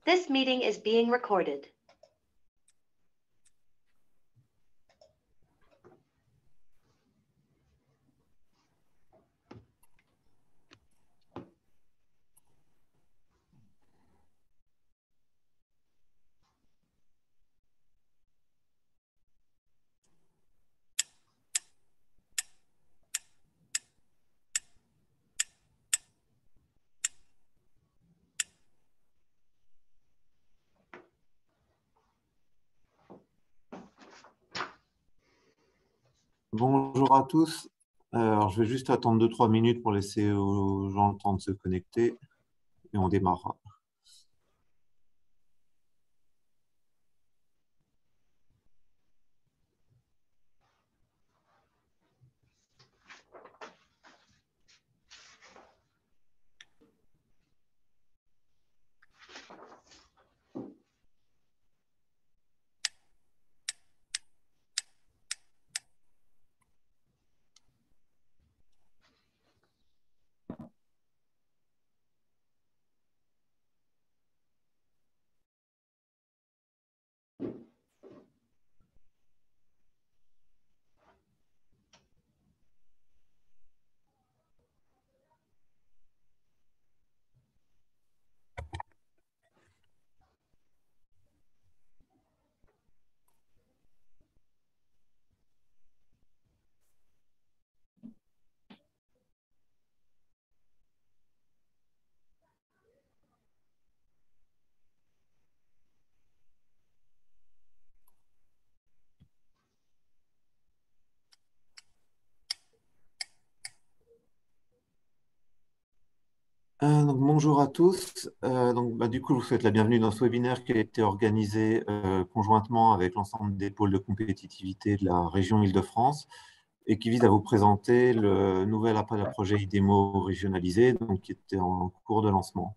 This meeting is being recorded. Bonjour à tous. Alors, je vais juste attendre 2-3 minutes pour laisser aux gens le temps de se connecter et on démarrera. Bonjour à tous. Du coup, je vous souhaite la bienvenue dans ce webinaire qui a été organisé conjointement avec l'ensemble des pôles de compétitivité de la région Île-de-France et qui vise à vous présenter le nouvel appel à projet IDEMO régionalisé, qui était en cours de lancement.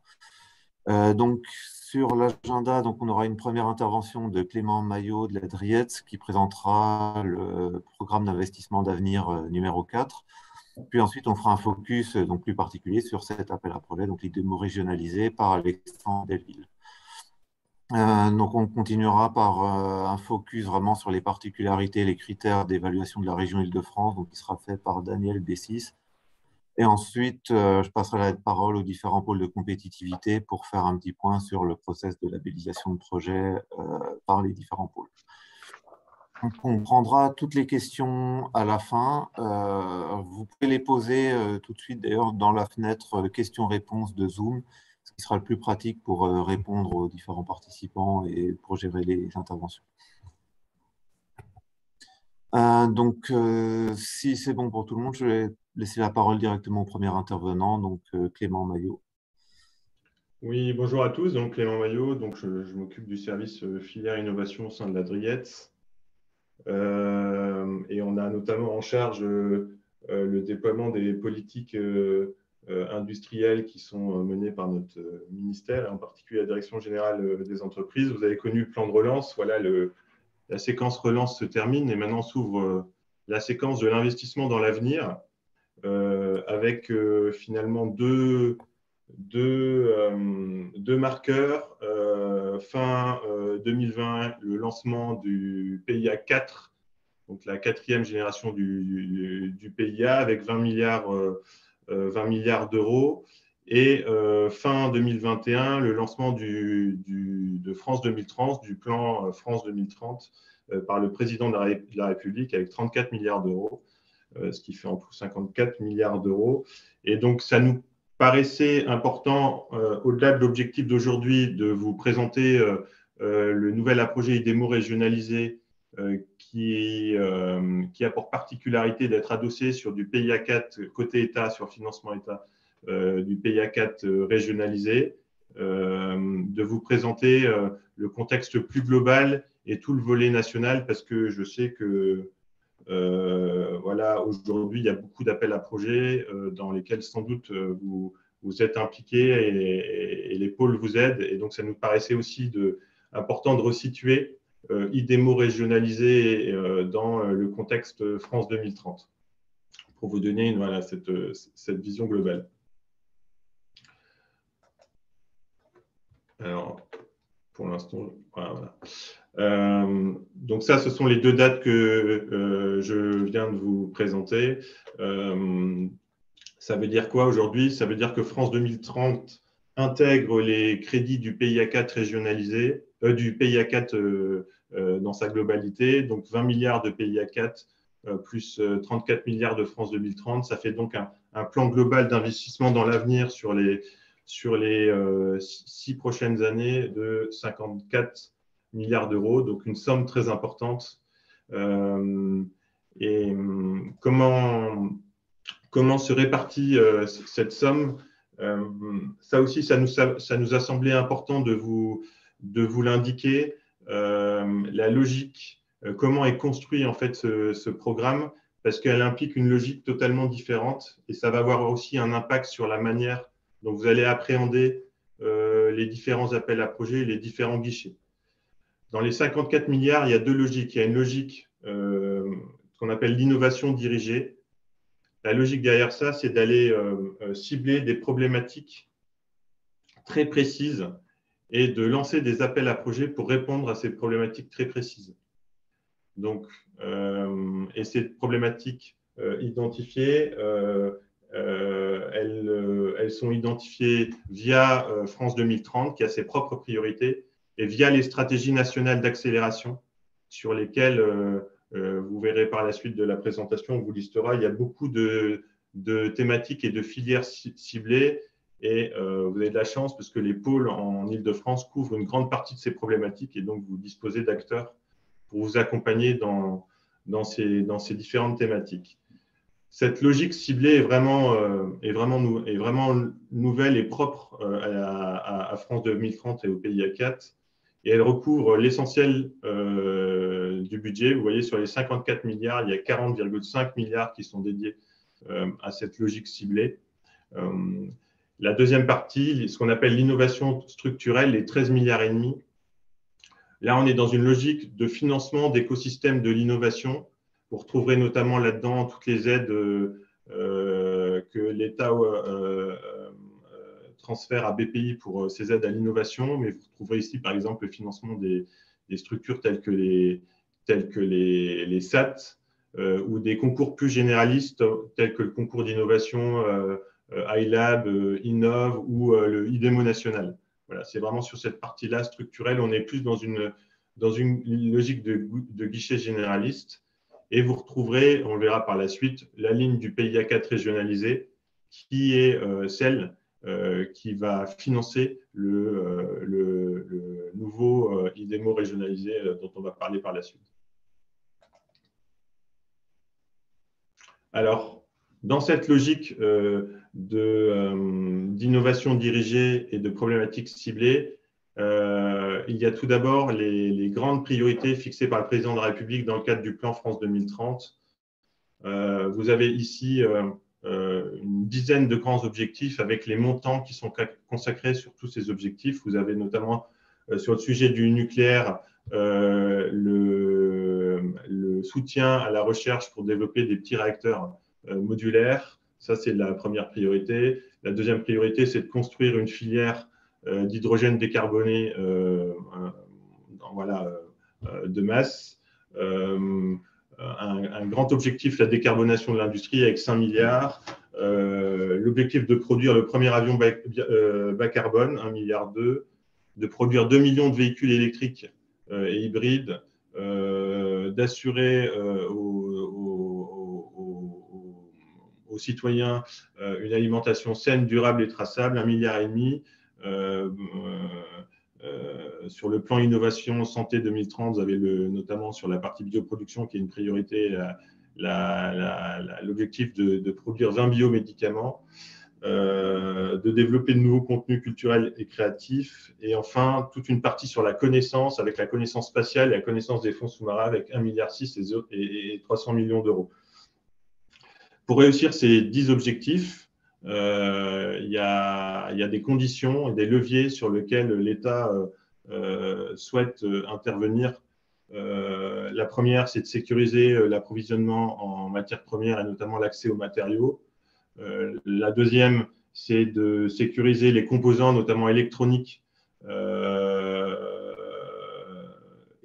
Sur l'agenda, on aura une première intervention de Clément Maillot de la Driette qui présentera le programme d'investissement d'avenir numéro 4. Puis ensuite, on fera un focus plus particulier sur cet appel à projet, l'IDEMO régionalisé par Alexandre Delville. On continuera par un focus vraiment sur les particularités et les critères d'évaluation de la région Île-de-France, qui sera fait par Daniel Bessis. Et ensuite, je passerai la parole aux différents pôles de compétitivité pour faire un petit point sur le process de labellisation de projet par les différents pôles. On prendra toutes les questions à la fin. Vous pouvez les poser tout de suite, d'ailleurs, dans la fenêtre questions-réponses de Zoom, ce qui sera le plus pratique pour répondre aux différents participants et pour gérer les interventions. Si c'est bon pour tout le monde, je vais laisser la parole directement au premier intervenant, Clément Maillot. Oui, bonjour à tous. Clément Maillot, je m'occupe du service filière innovation au sein de la Driette. Et on a notamment en charge le déploiement des politiques industrielles qui sont menées par notre ministère, en particulier la Direction générale des entreprises. Vous avez connu le plan de relance. Voilà, la séquence relance se termine et maintenant s'ouvre la séquence de l'investissement dans l'avenir avec finalement deux marqueurs. Fin 2020, le lancement du PIA 4, donc la quatrième génération du PIA avec 20 milliards d'euros. Et fin 2021, le lancement de France 2030, du plan France 2030 par le président de la République avec 34 milliards d'euros, ce qui fait en tout 54 milliards d'euros. Et donc, ça nous paraissait important, au-delà de l'objectif d'aujourd'hui, de vous présenter le nouvel projet IDEMO régionalisé qui a pour particularité d'être adossé sur du PIA 4 côté État, sur financement État, du PIA 4 régionalisé, de vous présenter le contexte plus global et tout le volet national, parce que je sais que voilà, aujourd'hui, il y a beaucoup d'appels à projets dans lesquels sans doute vous êtes impliqués et les pôles vous aident. Et donc, ça nous paraissait aussi important de resituer IDEMO régionalisé dans le contexte France 2030 pour vous donner cette vision globale. Alors, pour l'instant, voilà. Donc ça, ce sont les deux dates que je viens de vous présenter. Ça veut dire quoi aujourd'hui? Ça veut dire que France 2030 intègre les crédits du PIA 4 régionalisé, du PIA 4 dans sa globalité, donc 20 milliards de PIA 4 plus 34 milliards de France 2030. Ça fait donc un plan global d'investissement dans l'avenir sur les 6 prochaines années de 54 milliards d'euros, donc une somme très importante. Et comment se répartit cette somme? Ça aussi, ça nous a semblé important de vous l'indiquer. La logique, comment est construit en fait ce programme, parce qu'elle implique une logique totalement différente et ça va avoir aussi un impact sur la manière dont vous allez appréhender les différents appels à projets et les différents guichets. Dans les 54 milliards, il y a deux logiques. Il y a une logique qu'on appelle l'innovation dirigée. La logique derrière ça, c'est d'aller cibler des problématiques très précises et de lancer des appels à projets pour répondre à ces problématiques très précises. Donc, et ces problématiques identifiées, elles sont identifiées via France 2030, qui a ses propres priorités, et via les stratégies nationales d'accélération sur lesquelles vous verrez par la suite de la présentation, on vous listera, il y a beaucoup de thématiques et de filières ciblées et vous avez de la chance parce que les pôles en Île-de-France couvrent une grande partie de ces problématiques et donc vous disposez d'acteurs pour vous accompagner dans ces différentes thématiques. Cette logique ciblée est vraiment nouvelle et propre à France 2030 et au PIA 4. Et elle recouvre l'essentiel du budget. Vous voyez, sur les 54 milliards, il y a 40,5 milliards qui sont dédiés à cette logique ciblée. La deuxième partie, ce qu'on appelle l'innovation structurelle, les 13 milliards et demi. Là, on est dans une logique de financement d'écosystèmes de l'innovation. Vous retrouverez notamment là-dedans toutes les aides que l'État transfert à BPI pour ces aides à l'innovation, mais vous trouverez ici par exemple le financement des structures telles que les SAT ou des concours plus généralistes tels que le concours d'innovation iLab, Innov ou le IDEMO national. Voilà, c'est vraiment sur cette partie-là structurelle, on est plus dans une logique de guichet généraliste et vous retrouverez, on le verra par la suite, la ligne du PIA 4 régionalisé qui est celle qui va financer le nouveau IDEMO régionalisé dont on va parler par la suite. Alors, dans cette logique d'innovation dirigée et de problématiques ciblées, il y a tout d'abord les grandes priorités fixées par le président de la République dans le cadre du plan France 2030. Vous avez ici une dizaine de grands objectifs avec les montants qui sont consacrés sur tous ces objectifs. Vous avez notamment sur le sujet du nucléaire le soutien à la recherche pour développer des petits réacteurs modulaires. Ça, c'est la première priorité. La deuxième priorité, c'est de construire une filière d'hydrogène décarboné de masse. Un grand objectif, la décarbonation de l'industrie avec 5 milliards. L'objectif de produire le premier avion bas carbone, 1,2 milliard. De produire 2 millions de véhicules électriques et hybrides. D'assurer aux citoyens une alimentation saine, durable et traçable, 1,5 milliard. Sur le plan innovation santé 2030, vous avez notamment sur la partie bioproduction qui est une priorité, l'objectif de produire 20 biomédicaments, de développer de nouveaux contenus culturels et créatifs, et enfin toute une partie sur la connaissance, avec la connaissance spatiale et la connaissance des fonds sous-marins avec 1,6 milliard et 300 millions d'euros. Pour réussir ces 10 objectifs, il y a des conditions et des leviers sur lesquels l'État souhaite intervenir. La première, c'est de sécuriser l'approvisionnement en matières premières et notamment l'accès aux matériaux. La deuxième, c'est de sécuriser les composants, notamment électroniques,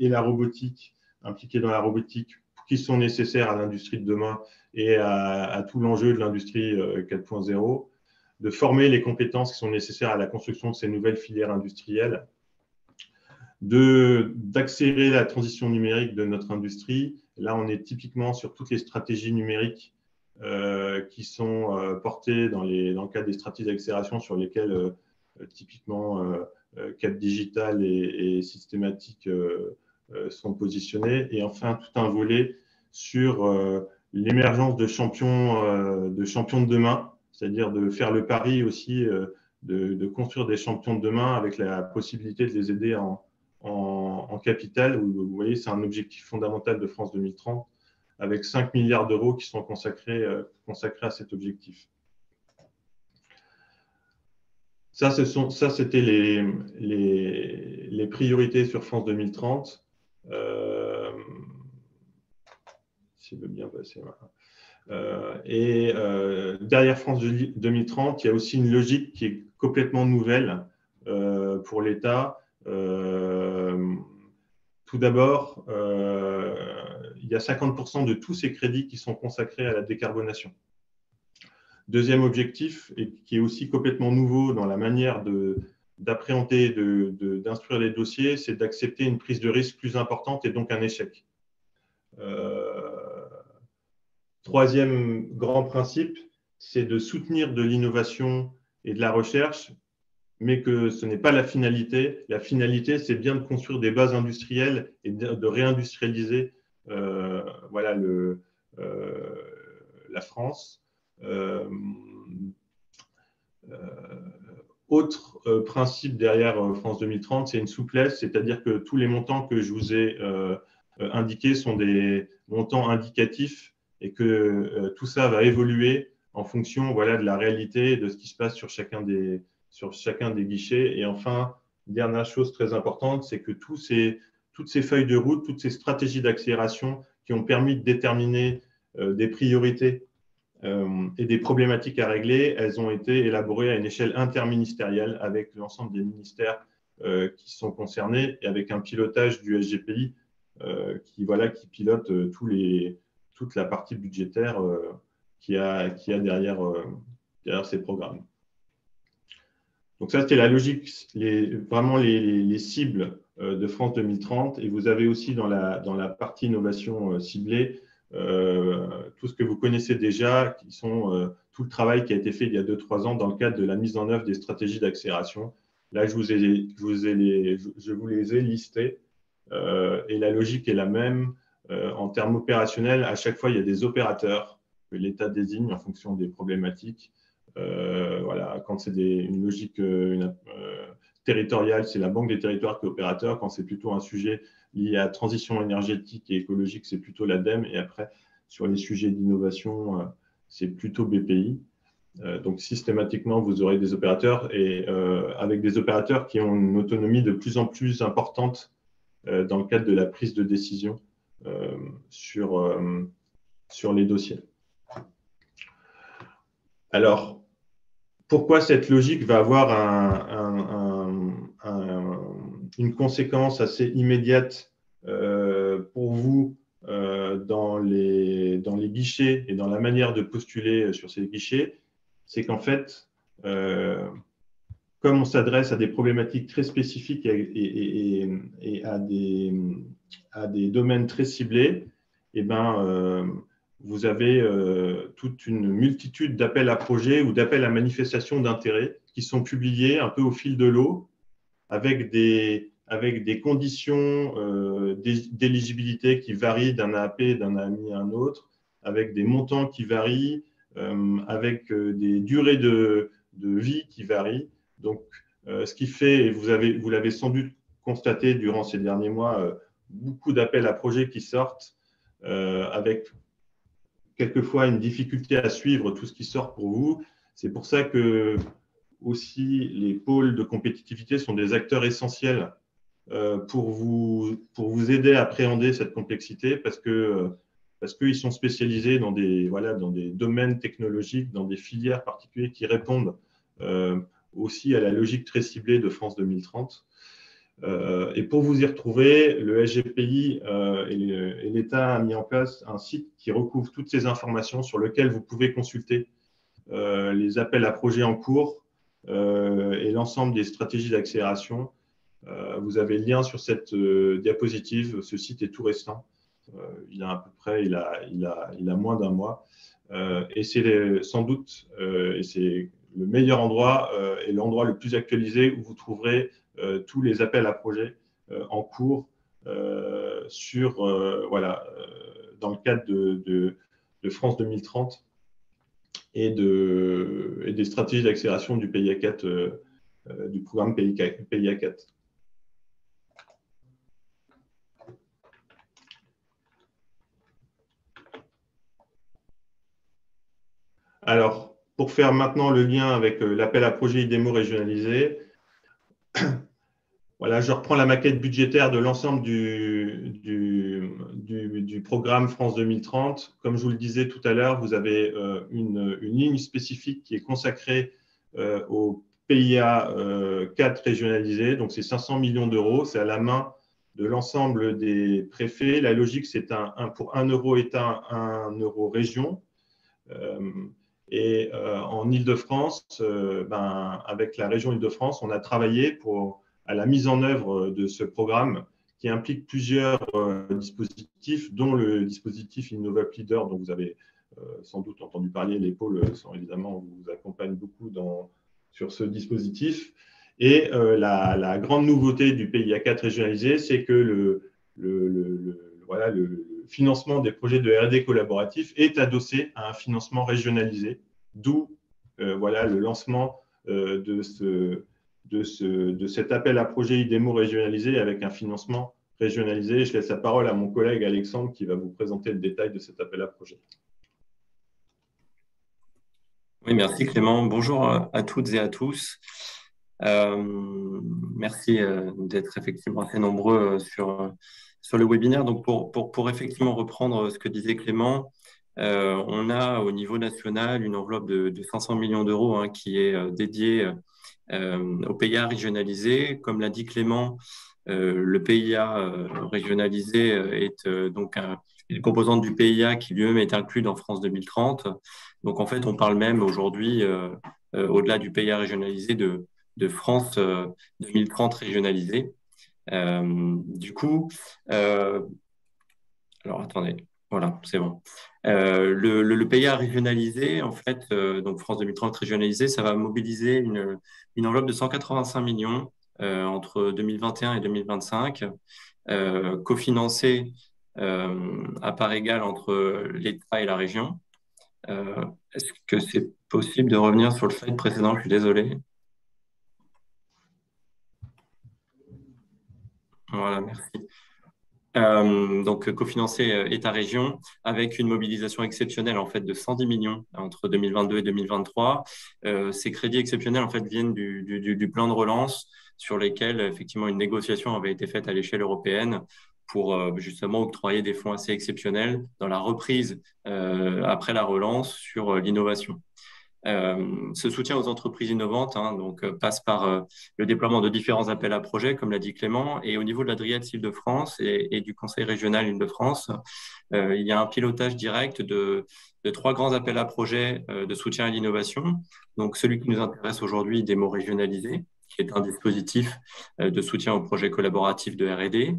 et la robotique, impliqués dans la robotique, qui sont nécessaires à l'industrie de demain et à tout l'enjeu de l'industrie 4.0, de former les compétences qui sont nécessaires à la construction de ces nouvelles filières industrielles, d'accélérer la transition numérique de notre industrie. Là, on est typiquement sur toutes les stratégies numériques qui sont portées dans le cadre des stratégies d'accélération sur lesquelles typiquement Cap Digital et Systématique sont positionnés. Et enfin, tout un volet sur l'émergence de champions de demain, c'est-à-dire de faire le pari aussi de construire des champions de demain avec la possibilité de les aider en capital. Vous voyez, c'est un objectif fondamental de France 2030 avec 5 milliards d'euros qui sont consacrés à cet objectif. Ça, c'était les priorités sur France 2030. Si je veux bien passer. Derrière France 2030, il y a aussi une logique qui est complètement nouvelle pour l'État. Tout d'abord, il y a 50% de tous ces crédits qui sont consacrés à la décarbonation. Deuxième objectif, et qui est aussi complètement nouveau dans la manière d'appréhender, d'instruire les dossiers, c'est d'accepter une prise de risque plus importante et donc un échec. Troisième grand principe, c'est de soutenir de l'innovation et de la recherche, mais que ce n'est pas la finalité. La finalité, c'est bien de construire des bases industrielles et de réindustrialiser voilà, la France. Autre principe derrière France 2030, c'est une souplesse, c'est-à-dire que tous les montants que je vous ai indiqués sont des montants indicatifs et que tout ça va évoluer en fonction voilà, de la réalité et de ce qui se passe sur chacun des guichets. Et enfin, dernière chose très importante, c'est que toutes ces feuilles de route, toutes ces stratégies d'accélération qui ont permis de déterminer des priorités et des problématiques à régler, elles ont été élaborées à une échelle interministérielle avec l'ensemble des ministères qui sont concernés et avec un pilotage du SGPI qui pilote toute la partie budgétaire qu'il y a derrière ces programmes. Donc ça, c'était la logique, vraiment les cibles de France 2030. Et vous avez aussi dans la partie innovation ciblée tout ce que vous connaissez déjà, qui sont tout le travail qui a été fait il y a 2-3 ans dans le cadre de la mise en œuvre des stratégies d'accélération. Là, je vous les ai listés et la logique est la même. En termes opérationnels, à chaque fois, il y a des opérateurs que l'État désigne en fonction des problématiques. Voilà, quand c'est une logique territoriale, c'est la Banque des territoires qui est opérateur. Quand c'est plutôt un sujet lié à la transition énergétique et écologique, c'est plutôt l'ADEME. Et après, sur les sujets d'innovation, c'est plutôt BPI. Donc, systématiquement, vous aurez des opérateurs et avec des opérateurs qui ont une autonomie de plus en plus importante dans le cadre de la prise de décision sur les dossiers. Alors, pourquoi cette logique va avoir une conséquence assez immédiate pour vous dans les guichets et dans la manière de postuler sur ces guichets? C'est qu'en fait, comme on s'adresse à des problématiques très spécifiques et à des domaines très ciblés, eh ben, vous avez toute une multitude d'appels à projets ou d'appels à manifestation d'intérêt qui sont publiés un peu au fil de l'eau avec des conditions d'éligibilité qui varient d'un AAP, d'un AMI à un autre, avec des montants qui varient, avec des durées de vie qui varient. Donc, ce qui fait, et vous l'avez sans doute constaté durant ces derniers mois, beaucoup d'appels à projets qui sortent avec quelquefois une difficulté à suivre tout ce qui sort pour vous. C'est pour ça que aussi les pôles de compétitivité sont des acteurs essentiels pour vous aider à appréhender cette complexité parce qu'ils sont spécialisés dans des domaines technologiques, dans des filières particulières qui répondent aussi à la logique très ciblée de France 2030. Et pour vous y retrouver, le SGPI et l'État a mis en place un site qui recouvre toutes ces informations sur lequel vous pouvez consulter les appels à projets en cours et l'ensemble des stratégies d'accélération. Vous avez le lien sur cette diapositive. Ce site est tout récent. Il a à peu près, il a moins d'un mois. Et c'est sans doute, et c'est le meilleur endroit et l'endroit le plus actualisé où vous trouverez tous les appels à projets en cours voilà, dans le cadre de France 2030 et des stratégies d'accélération du PIA 4, du programme PIA 4. Alors, pour faire maintenant le lien avec l'appel à projet IDEMO régionalisé, voilà, je reprends la maquette budgétaire de l'ensemble du programme France 2030. Comme je vous le disais tout à l'heure, vous avez une ligne spécifique qui est consacrée au PIA 4 régionalisé. Donc, c'est 500 millions d'euros. C'est à la main de l'ensemble des préfets. La logique, c'est pour 1 euro État, 1 euro région. Et en Île-de-France, avec la région Île-de-France, on a travaillé à la mise en œuvre de ce programme qui implique plusieurs dispositifs, dont le dispositif InnovUp Leader, dont vous avez sans doute entendu parler. Les pôles vous accompagnent beaucoup sur ce dispositif. Et la grande nouveauté du PIA 4 régionalisé, c'est que le financement des projets de R&D collaboratif est adossé à un financement régionalisé, d'où le lancement de cet appel à projet IDEMO régionalisé avec un financement régionalisé. Je laisse la parole à mon collègue Alexandre qui va vous présenter le détail de cet appel à projet. Oui, merci Clément. Bonjour à toutes et à tous. Merci d'être effectivement assez nombreux sur le webinaire. Donc, pour effectivement reprendre ce que disait Clément, on a au niveau national une enveloppe de 500 millions d'euros qui est dédiée au PIA régionalisé. Comme l'a dit Clément, le PIA régionalisé est donc une composante du PIA qui lui-même est inclus dans France 2030. Donc, en fait, on parle même aujourd'hui, au-delà du PIA régionalisé, de France 2030 régionalisé. Du coup, alors attendez, voilà, c'est bon. Le PIA régionalisé, en fait, donc France 2030 régionalisé, ça va mobiliser une enveloppe de 185 millions entre 2021 et 2025, cofinancée à part égale entre l'État et la région. Est-ce que c'est possible de revenir sur le slide précédent? Je suis désolé. Voilà, merci. Donc, cofinancé État-région avec une mobilisation exceptionnelle en fait de 110 millions entre 2022 et 2023. Ces crédits exceptionnels en fait viennent du plan de relance sur lesquels effectivement une négociation avait été faite à l'échelle européenne pour justement octroyer des fonds assez exceptionnels dans la reprise après la relance sur l'innovation. Ce soutien aux entreprises innovantes passe par le déploiement de différents appels à projets, comme l'a dit Clément, et au niveau de la DRIETS Île-de-France et du Conseil régional Île-de-France, il y a un pilotage direct de 3 grands appels à projets de soutien à l'innovation. Donc, celui qui nous intéresse aujourd'hui, IDEMO régionalisé, qui est un dispositif de soutien aux projets collaboratifs de R&D.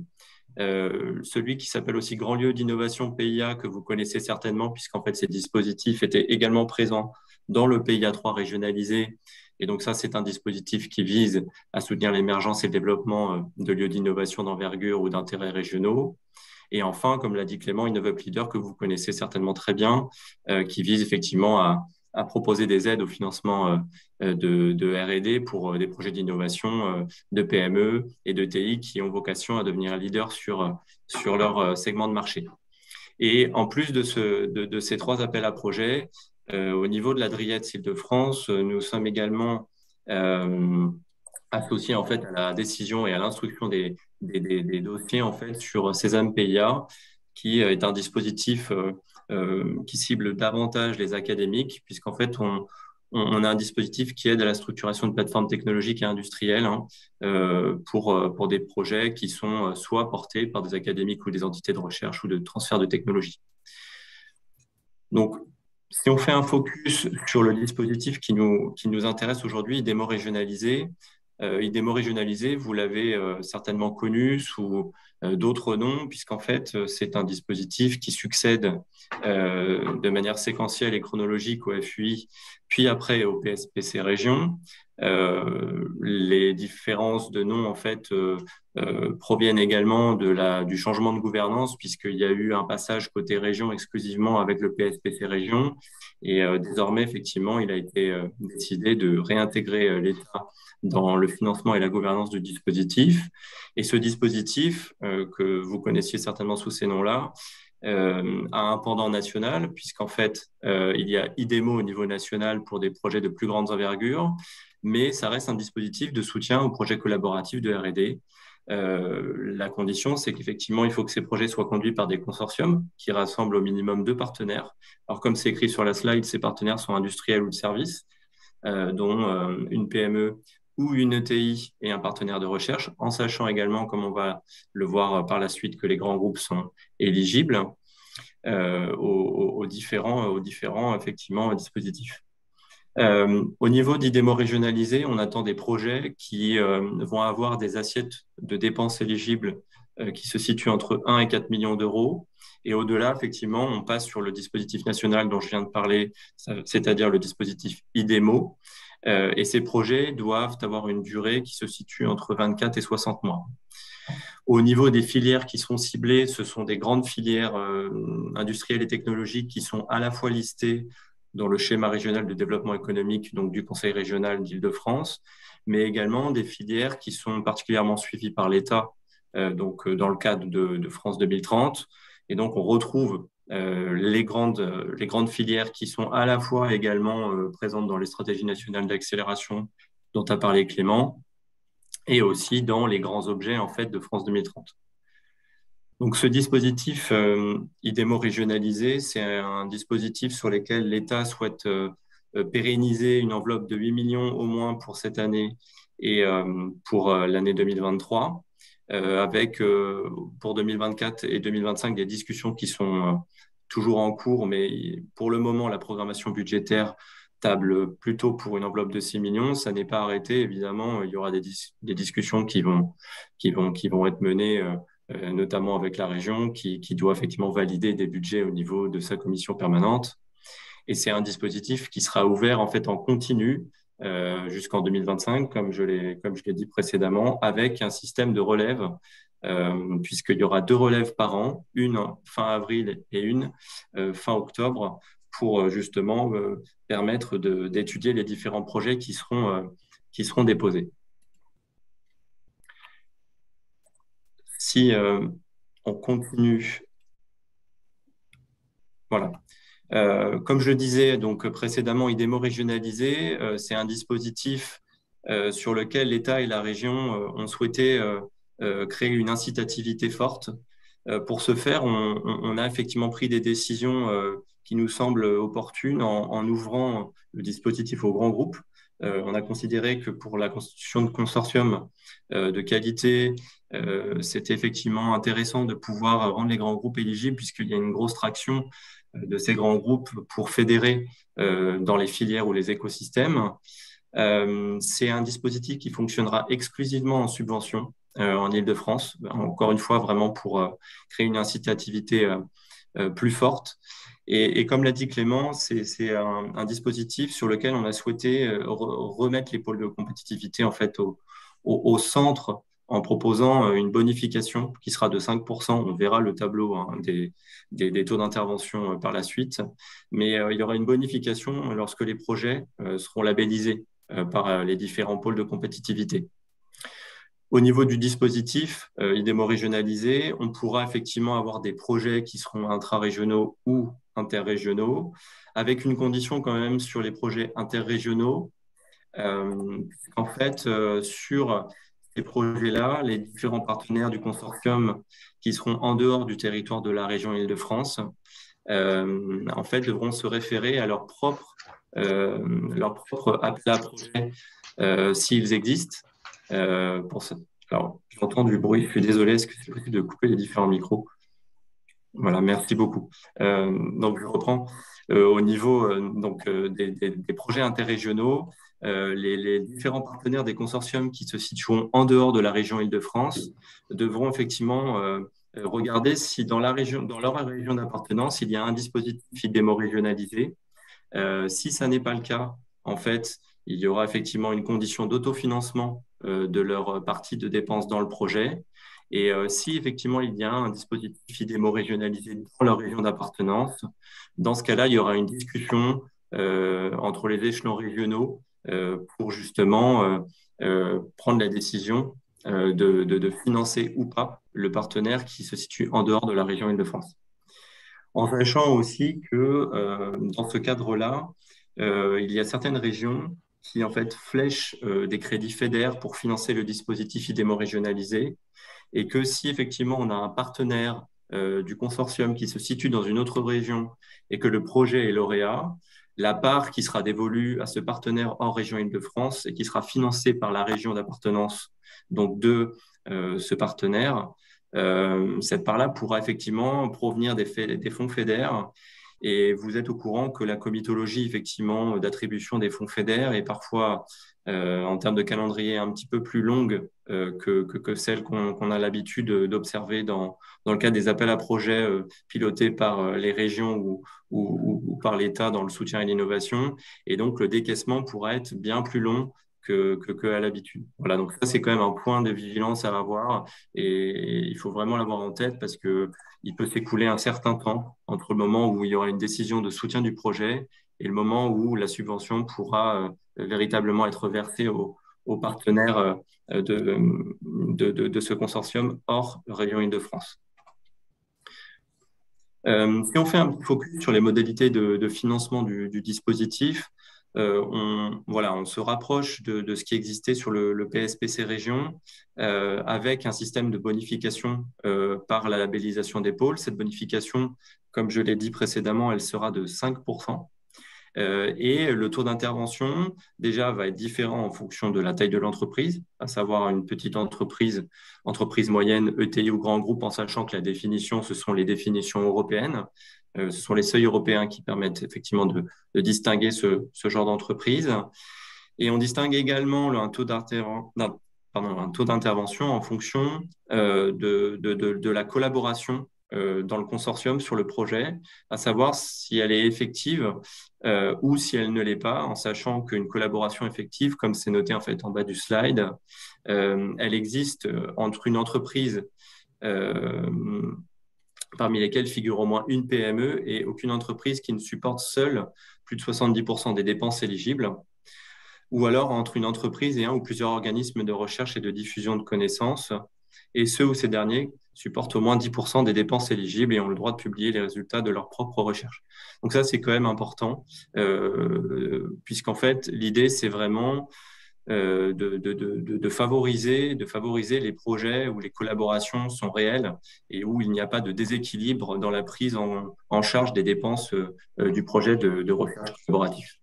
Celui qui s'appelle aussi Grand Lieu d'innovation PIA, que vous connaissez certainement, puisqu'en fait, ces dispositifs étaient également présents dans le PIA 3 régionalisé. Et donc ça, c'est un dispositif qui vise à soutenir l'émergence et le développement de lieux d'innovation d'envergure ou d'intérêts régionaux. Et enfin, comme l'a dit Clément, InnovUp Leader, que vous connaissez certainement très bien, qui vise effectivement à proposer des aides au financement de R&D pour des projets d'innovation de PME et de TI qui ont vocation à devenir leaders sur leur segment de marché. Et en plus de ces 3 appels à projets, au niveau de la DRIETS Île-de-France, nous sommes également associés en fait à la décision et à l'instruction des dossiers en fait sur Sésame PIA, qui est un dispositif qui cible davantage les académiques, puisqu'en fait on a un dispositif qui aide à la structuration de plateformes technologiques et industrielles pour des projets qui sont soit portés par des académiques ou des entités de recherche ou de transfert de technologie. Donc, si on fait un focus sur le dispositif qui nous intéresse aujourd'hui, IDEMO régionalisé, vous l'avez certainement connu sous d'autres noms, puisqu'en fait, c'est un dispositif qui succède de manière séquentielle et chronologique au FUI, puis après au PSPC Région. Les différences de nom, en fait, proviennent également du changement de gouvernance, puisqu'il y a eu un passage côté région exclusivement avec le PSPC Région. Et désormais, effectivement, il a été décidé de réintégrer l'État dans le financement et la gouvernance du dispositif. Et ce dispositif, que vous connaissiez certainement sous ces noms-là, a un pendant national, puisqu'en fait, il y a IDEMO au niveau national pour des projets de plus grande envergure, mais ça reste un dispositif de soutien aux projets collaboratifs de R&D. La condition, c'est qu'effectivement, il faut que ces projets soient conduits par des consortiums qui rassemblent au minimum 2 partenaires. Alors, comme c'est écrit sur la slide, ces partenaires sont industriels ou de services, dont une PME ou une ETI et un partenaire de recherche, en sachant également, comme on va le voir par la suite, que les grands groupes sont éligibles aux différents effectivement, dispositifs. Au niveau d'IDEMO régionalisé, on attend des projets qui vont avoir des assiettes de dépenses éligibles qui se situent entre 1 et 4 millions d'euros. Et au-delà, effectivement, on passe sur le dispositif national dont je viens de parler, c'est-à-dire le dispositif IDEMO. Et ces projets doivent avoir une durée qui se situe entre 24 et 60 mois. Au niveau des filières qui seront ciblées, ce sont des grandes filières industrielles et technologiques qui sont à la fois listées dans le schéma régional de développement économique donc du Conseil régional d'Île-de-France, mais également des filières qui sont particulièrement suivies par l'État, donc dans le cadre de France 2030. Et donc, on retrouve les grandes filières qui sont à la fois également présentes dans les stratégies nationales d'accélération dont a parlé Clément, et aussi dans les grands objets en fait de France 2030. Donc, ce dispositif IDEMO régionalisé, c'est un dispositif sur lequel l'État souhaite pérenniser une enveloppe de 8 millions au moins pour cette année et pour l'année 2023, avec pour 2024 et 2025 des discussions qui sont toujours en cours, mais pour le moment, la programmation budgétaire table plutôt pour une enveloppe de 6 millions. Ça n'est pas arrêté, évidemment. Il y aura des discussions qui vont être menées, notamment avec la région, qui doit effectivement valider des budgets au niveau de sa commission permanente. Et c'est un dispositif qui sera ouvert en fait en continu jusqu'en 2025, comme je l'ai dit précédemment, avec un système de relève, puisqu'il y aura 2 relèves par an, une fin avril et une fin octobre, pour justement permettre d'étudier les différents projets qui seront déposés. Si on continue, voilà. Comme je le disais donc précédemment, IDEMO régionalisé, c'est un dispositif sur lequel l'État et la région ont souhaité créer une incitativité forte. Pour ce faire, on a effectivement pris des décisions qui nous semblent opportunes en ouvrant le dispositif aux grands groupes. On a considéré que pour la constitution de consortiums de qualité, c'était effectivement intéressant de pouvoir rendre les grands groupes éligibles puisqu'il y a une grosse traction de ces grands groupes pour fédérer dans les filières ou les écosystèmes. C'est un dispositif qui fonctionnera exclusivement en subvention en Île-de-France, encore une fois vraiment pour créer une incitativité plus forte. Et comme l'a dit Clément, c'est un dispositif sur lequel on a souhaité remettre les pôles de compétitivité en fait au centre en proposant une bonification qui sera de 5%. On verra le tableau des taux d'intervention par la suite. Mais il y aura une bonification lorsque les projets seront labellisés par les différents pôles de compétitivité. Au niveau du dispositif IDEMO régionalisé, on pourra effectivement avoir des projets qui seront intra-régionaux ou interrégionaux, avec une condition quand même sur les projets interrégionaux. En fait, sur ces projets-là, les différents partenaires du consortium qui seront en dehors du territoire de la région Île-de-France en fait, devront se référer à leur propre appel à projet s'ils existent. Alors, j'entends du bruit, je suis désolé, est-ce que c'est possible de couper les différents micros? Voilà, merci beaucoup. Donc, je reprends. Au niveau des projets interrégionaux, les différents partenaires des consortiums qui se situeront en dehors de la région Île-de-France devront effectivement regarder si dans leur région d'appartenance, il y a un dispositif IDEMO-régionalisé. Si ça n'est pas le cas, en fait, il y aura effectivement une condition d'autofinancement de leur partie de dépenses dans le projet. Et si effectivement il y a un dispositif IDEMO régionalisé dans leur région d'appartenance, dans ce cas-là, il y aura une discussion entre les échelons régionaux pour justement prendre la décision de financer ou pas le partenaire qui se situe en dehors de la région Île-de-France. En sachant aussi que dans ce cadre-là, il y a certaines régions qui en fait flèchent des crédits FEDER pour financer le dispositif IDEMO régionalisé, et que si effectivement on a un partenaire du consortium qui se situe dans une autre région et que le projet est lauréat, la part qui sera dévolue à ce partenaire hors région Île-de-France et qui sera financée par la région d'appartenance donc de ce partenaire, cette part-là pourra effectivement provenir des fonds FEDER. Et vous êtes au courant que la comitologie effectivement d'attribution des fonds FEDER est parfois en termes de calendrier un petit peu plus longue que celle qu'on a l'habitude d'observer dans le cadre des appels à projets pilotés par les régions ou par l'État dans le soutien à l'innovation. Et donc, le décaissement pourra être bien plus long qu'à l'habitude. Voilà, donc ça, c'est quand même un point de vigilance à avoir et il faut vraiment l'avoir en tête parce qu'il peut s'écouler un certain temps entre le moment où il y aura une décision de soutien du projet et le moment où la subvention pourra véritablement être versée aux partenaires de ce consortium hors région Île-de-France. Si on fait un petit focus sur les modalités de financement du dispositif, on se rapproche de ce qui existait sur le PSPC région avec un système de bonification par la labellisation des pôles. Cette bonification, comme je l'ai dit précédemment, elle sera de 5%. Et le taux d'intervention, déjà, va être différent en fonction de la taille de l'entreprise, à savoir une petite entreprise moyenne, ETI ou grand groupe, en sachant que la définition, ce sont les définitions européennes. Ce sont les seuils européens qui permettent effectivement de distinguer ce genre d'entreprise. Et on distingue également un taux d'intervention en fonction de la collaboration dans le consortium sur le projet, à savoir si elle est effective ou si elle ne l'est pas, en sachant qu'une collaboration effective, comme c'est noté en fait en bas du slide, elle existe entre une entreprise parmi lesquelles figure au moins une PME et aucune entreprise qui ne supporte seule plus de 70% des dépenses éligibles, ou alors entre une entreprise et un ou plusieurs organismes de recherche et de diffusion de connaissances, et ceux ou ces derniers supportent au moins 10% des dépenses éligibles et ont le droit de publier les résultats de leur propre recherche. Donc ça, c'est quand même important, puisqu'en fait, l'idée, c'est vraiment de favoriser les projets où les collaborations sont réelles et où il n'y a pas de déséquilibre dans la prise en charge des dépenses du projet de recherche collaboratif.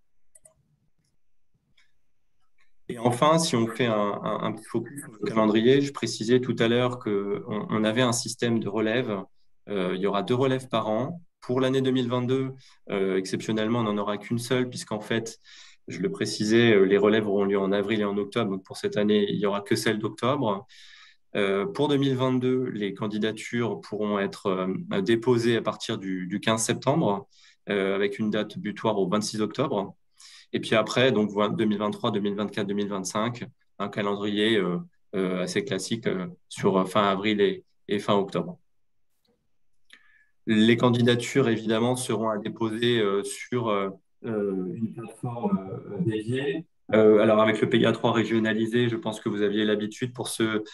Et enfin, si on fait un petit focus sur le calendrier, je précisais tout à l'heure qu'on avait un système de relève. Il y aura 2 relèves par an. Pour l'année 2022, exceptionnellement, on n'en aura qu'une seule, puisqu'en fait, je le précisais, les relèves auront lieu en avril et en octobre. Donc pour cette année, il n'y aura que celle d'octobre. Pour 2022, les candidatures pourront être déposées à partir du 15 septembre, avec une date butoir au 26 octobre. Et puis après, donc 2023, 2024, 2025, un calendrier assez classique sur fin avril et fin octobre. Les candidatures, évidemment, seront à déposer sur une plateforme dédiée. Alors, avec le PIA3 régionalisé, je pense que vous aviez l'habitude, pour ceux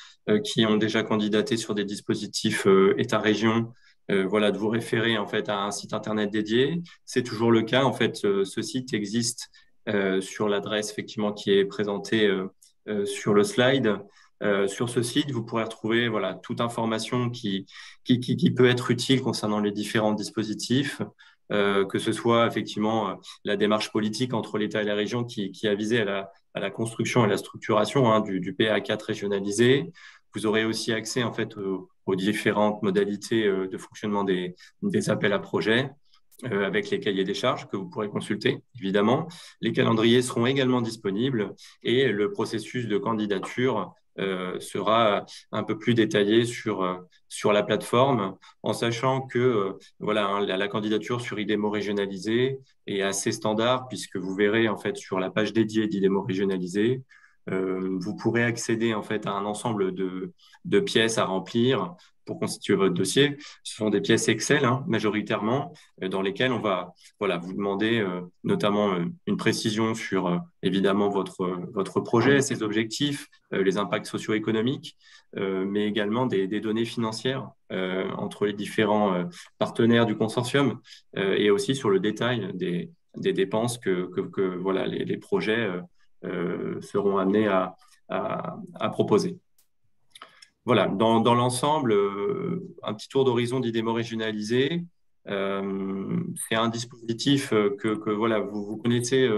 qui ont déjà candidaté sur des dispositifs État-région, de vous référer en fait à un site internet dédié. C'est toujours le cas. En fait, ce site existe sur l'adresse effectivement qui est présentée sur le slide. Sur ce site, vous pourrez retrouver voilà, toute information qui peut être utile concernant les différents dispositifs, que ce soit effectivement la démarche politique entre l'État et la région qui a visé à la construction et la structuration hein, du PA4 régionalisé. Vous aurez aussi accès en fait aux différentes modalités de fonctionnement des appels à projets avec les cahiers des charges que vous pourrez consulter, évidemment. Les calendriers seront également disponibles et le processus de candidature sera un peu plus détaillé sur la plateforme, en sachant que voilà, hein, la candidature sur IDEMO régionalisé est assez standard, puisque vous verrez en fait sur la page dédiée d'IDEMO régionalisé, vous pourrez accéder en fait à un ensemble de pièces à remplir pour constituer votre dossier. Ce sont des pièces Excel hein, majoritairement, dans lesquelles on va voilà, vous demander notamment une précision sur évidemment votre projet, ses objectifs, les impacts socio-économiques, mais également des données financières entre les différents partenaires du consortium et aussi sur le détail des dépenses que voilà, les projets seront amenés à proposer. Voilà, dans l'ensemble, un petit tour d'horizon d'IDEMO régionalisé. C'est un dispositif que voilà, vous connaissez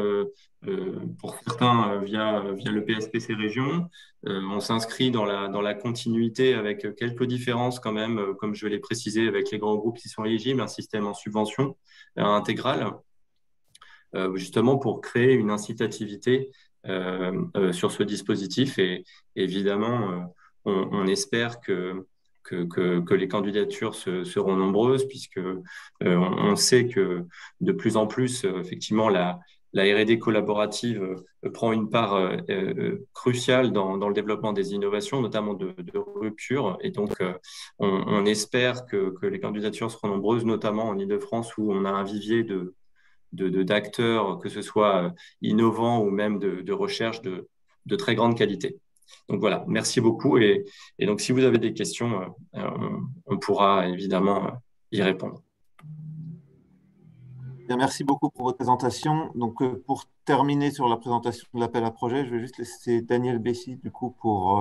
pour certains via le PSPC Région. On s'inscrit dans la continuité avec quelques différences quand même, comme je l'ai précisé, avec les grands groupes qui sont éligibles, un système en subvention intégrale, justement pour créer une incitativité sur ce dispositif. Et évidemment, on espère que les candidatures seront nombreuses, puisque on sait que de plus en plus, effectivement, la R&D collaborative prend une part cruciale dans le développement des innovations, notamment de rupture. Et donc, on espère que les candidatures seront nombreuses, notamment en Île-de-France, où on a un vivier d'acteurs, que ce soit innovants ou même de recherche de très grande qualité. Donc voilà, merci beaucoup. Et donc, si vous avez des questions, on pourra évidemment y répondre. Bien, merci beaucoup pour votre présentation. Donc, pour terminer sur la présentation de l'appel à projet, je vais juste laisser Daniel Bessy, du coup, pour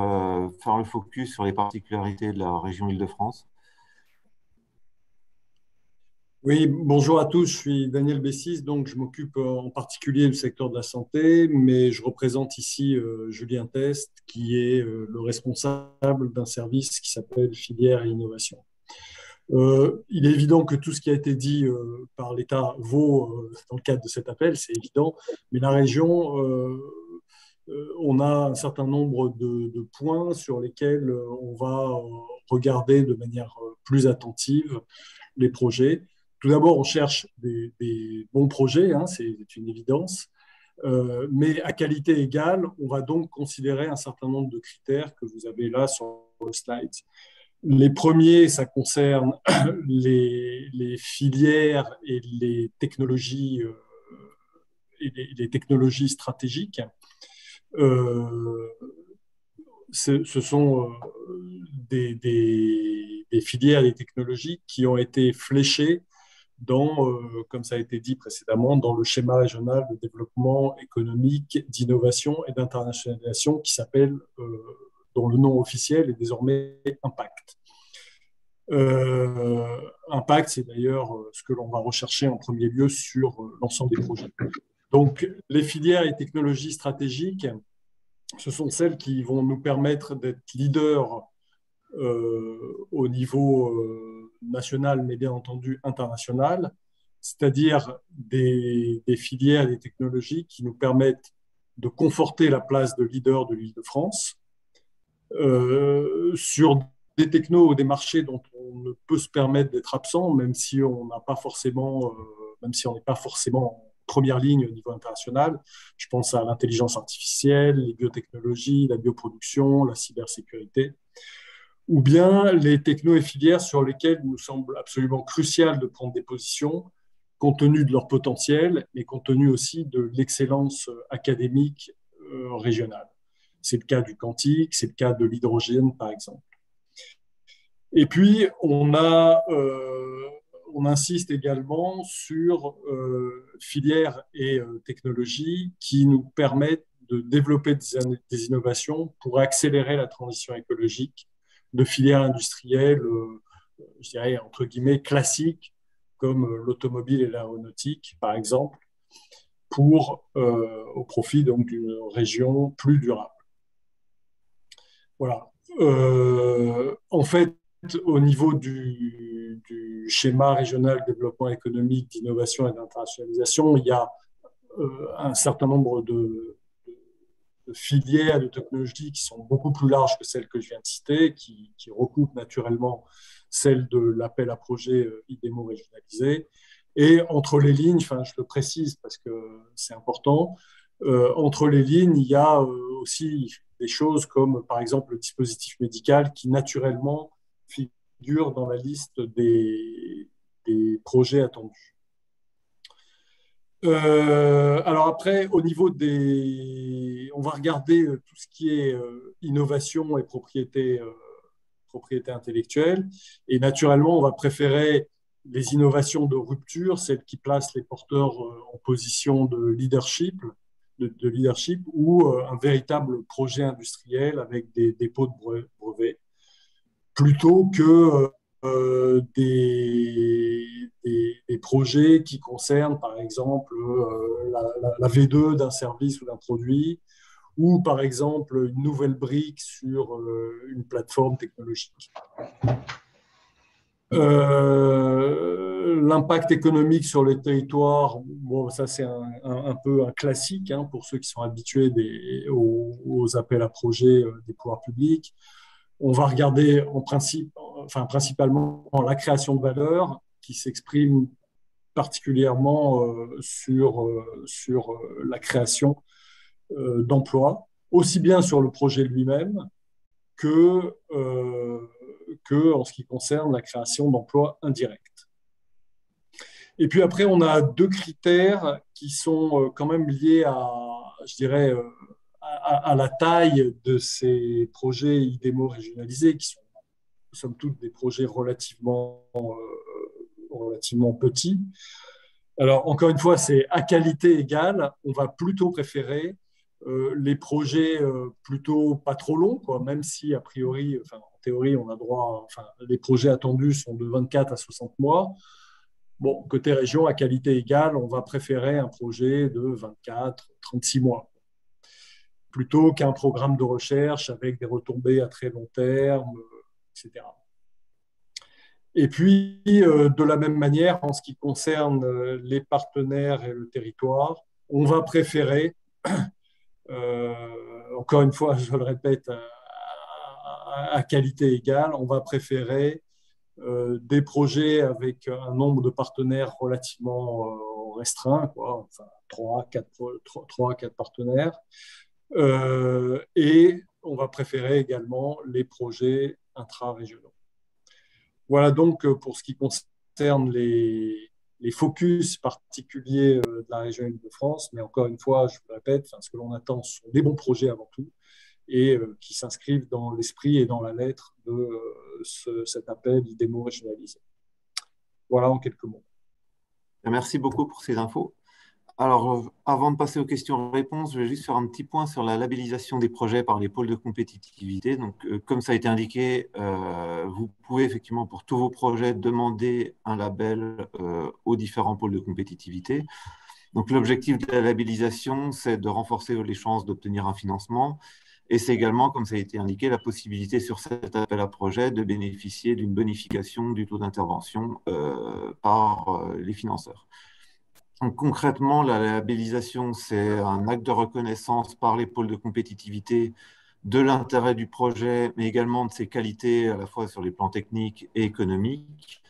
faire le focus sur les particularités de la région Île-de-France. Oui, bonjour à tous, je suis Daniel Bessis, donc je m'occupe en particulier du secteur de la santé, mais je représente ici Julien Test, qui est le responsable d'un service qui s'appelle Filière et Innovation. Il est évident que tout ce qui a été dit par l'État vaut dans le cadre de cet appel, c'est évident, mais la région, on a un certain nombre de points sur lesquels on va regarder de manière plus attentive les projets. Tout d'abord, on cherche des bons projets, hein, c'est une évidence, mais à qualité égale, on va donc considérer un certain nombre de critères que vous avez là sur le slide. Les premiers, ça concerne les filières et les technologies stratégiques. Ce sont des filières et des technologies qui ont été fléchées comme ça a été dit précédemment, dans le schéma régional de développement économique, d'innovation et d'internationalisation qui s'appelle, dont le nom officiel est désormais Impact. Impact, c'est d'ailleurs ce que l'on va rechercher en premier lieu sur l'ensemble des projets. Donc, les filières et technologies stratégiques, ce sont celles qui vont nous permettre d'être leaders au niveau national, mais bien entendu international, c'est-à-dire des filières et des technologies qui nous permettent de conforter la place de leader de l'Île-de-France sur des technos ou des marchés dont on ne peut se permettre d'être absent, même si on n'a pas forcément, même si on n'est pas forcément en première ligne au niveau international. Je pense à l'intelligence artificielle, les biotechnologies, la bioproduction, la cybersécurité, ou bien les technos et filières sur lesquels il nous semble absolument crucial de prendre des positions, compte tenu de leur potentiel, mais compte tenu aussi de l'excellence académique régionale. C'est le cas du quantique, c'est le cas de l'hydrogène, par exemple. Et puis, on on insiste également sur filières et technologies qui nous permettent de développer des innovations pour accélérer la transition écologique de filières industrielles, je dirais, entre guillemets, classiques, comme l'automobile et l'aéronautique, par exemple, au profit donc d'une région plus durable. Voilà. En fait, au niveau du schéma régional de développement économique, d'innovation et d'internationalisation, il y a un certain nombre de filières de technologies qui sont beaucoup plus larges que celles que je viens de citer, qui recoupent naturellement celles de l'appel à projet IDEMO régionalisé. Et entre les lignes, enfin, je le précise parce que c'est important, entre les lignes, il y a aussi des choses comme, par exemple, le dispositif médical qui, naturellement, figure dans la liste des projets attendus. Alors après, au niveau on va regarder tout ce qui est innovation et propriété intellectuelle. Et naturellement, on va préférer les innovations de rupture, celles qui placent les porteurs en position de leadership, ou un véritable projet industriel avec des dépôts de brevets, plutôt que des projets qui concernent, par exemple, la V2 d'un service ou d'un produit, ou par exemple une nouvelle brique sur une plateforme technologique. L'impact économique sur les territoires, bon, ça c'est un peu un classique hein, pour ceux qui sont habitués aux appels à projets des pouvoirs publics. On va regarder principalement la création de valeur qui s'exprime particulièrement sur la création d'emplois, aussi bien sur le projet lui-même que en ce qui concerne la création d'emplois indirects. Et puis après, on a deux critères qui sont quand même liés je dirais, à la taille de ces projets IDEMO régionalisés, qui sont, somme toute, des projets relativement petits. Alors, encore une fois, c'est à qualité égale. On va plutôt préférer les projets plutôt pas trop longs, quoi, même si, a priori, en théorie, on a droit, les projets attendus sont de 24 à 60 mois. Bon, côté région, à qualité égale, on va préférer un projet de 24, 36 mois, plutôt qu'un programme de recherche avec des retombées à très long terme, etc. Et puis, de la même manière, en ce qui concerne les partenaires et le territoire, on va préférer, encore une fois, je le répète, à qualité égale, on va préférer des projets avec un nombre de partenaires relativement restreint, quoi, 3 à 4 partenaires. Et on va préférer également les projets intra-régionaux. Voilà donc pour ce qui concerne les focus particuliers de la région Île-de-France. Mais encore une fois, je vous le répète, ce que l'on attend, ce sont des bons projets avant tout et qui s'inscrivent dans l'esprit et dans la lettre de cet appel IDEMO régionalisé. Voilà en quelques mots. Merci beaucoup pour ces infos. Alors, avant de passer aux questions-réponses, je vais juste faire un petit point sur la labellisation des projets par les pôles de compétitivité. Donc, comme ça a été indiqué, vous pouvez effectivement, pour tous vos projets, demander un label aux différents pôles de compétitivité. Donc, l'objectif de la labellisation, c'est de renforcer les chances d'obtenir un financement. Et c'est également, comme ça a été indiqué, la possibilité sur cet appel à projet de bénéficier d'une bonification du taux d'intervention par les financeurs. Donc, concrètement, la labellisation, c'est un acte de reconnaissance par les pôles de compétitivité de l'intérêt du projet, mais également de ses qualités à la fois sur les plans techniques et économiques.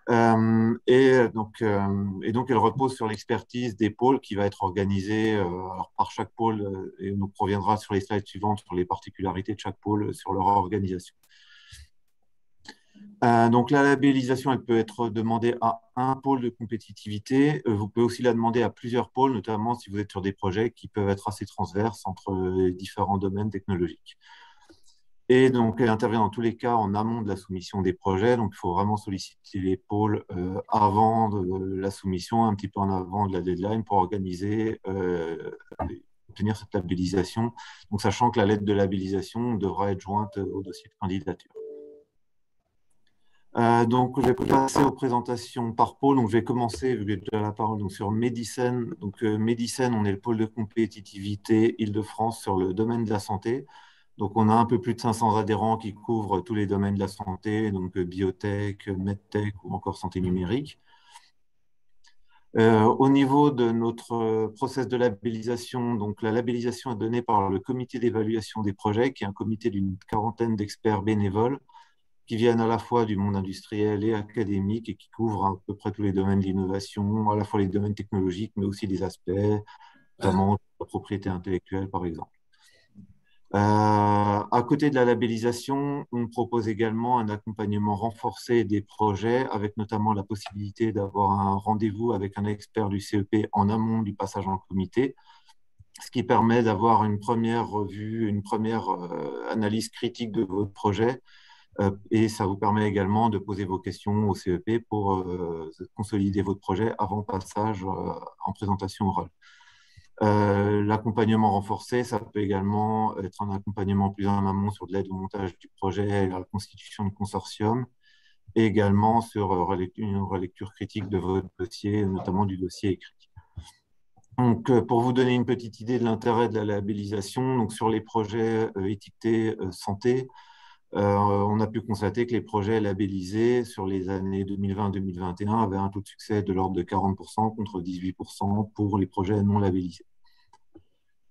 Et donc, elle repose sur l'expertise des pôles qui va être organisée alors par chaque pôle, et on nous proviendra sur les slides suivantes sur les particularités de chaque pôle sur leur organisation. Donc, la labellisation, elle peut être demandée à un pôle de compétitivité. Vous pouvez aussi la demander à plusieurs pôles, notamment si vous êtes sur des projets qui peuvent être assez transverses entre les différents domaines technologiques. Et donc, elle intervient dans tous les cas en amont de la soumission des projets. Donc, il faut vraiment solliciter les pôles avant de la soumission, un petit peu en avant de la deadline pour organiser, obtenir cette labellisation. Donc, sachant que la lettre de labellisation devra être jointe au dossier de candidature. Donc, je vais passer aux présentations par pôle. Donc, je vais commencer, vu que j'ai déjà la parole, donc, sur Medicen. Donc, Medicen, on est le pôle de compétitivité Île-de-France sur le domaine de la santé. Donc, on a un peu plus de 500 adhérents qui couvrent tous les domaines de la santé, donc biotech, medtech ou encore santé numérique. Au niveau de notre process de labellisation, donc la labellisation est donnée par le comité d'évaluation des projets, qui est un comité d'une quarantaine d'experts bénévoles qui viennent à la fois du monde industriel et académique et qui couvrent à peu près tous les domaines de l'innovation, à la fois les domaines technologiques, mais aussi des aspects, notamment la propriété intellectuelle, par exemple. À côté de la labellisation, on propose également un accompagnement renforcé des projets, avec notamment la possibilité d'avoir un rendez-vous avec un expert du CEP en amont du passage en comité, ce qui permet d'avoir une première revue, une première analyse critique de votre projet, et ça vous permet également de poser vos questions au CEP pour consolider votre projet avant passage en présentation orale. L'accompagnement renforcé, ça peut également être un accompagnement plus en amont sur de l'aide au montage du projet et à la constitution de consortium, et également sur une relecture critique de votre dossier, notamment du dossier écrit. Donc, pour vous donner une petite idée de l'intérêt de la labellisation, donc sur les projets étiquetés santé, on a pu constater que les projets labellisés sur les années 2020-2021 avaient un taux de succès de l'ordre de 40% contre 18% pour les projets non labellisés.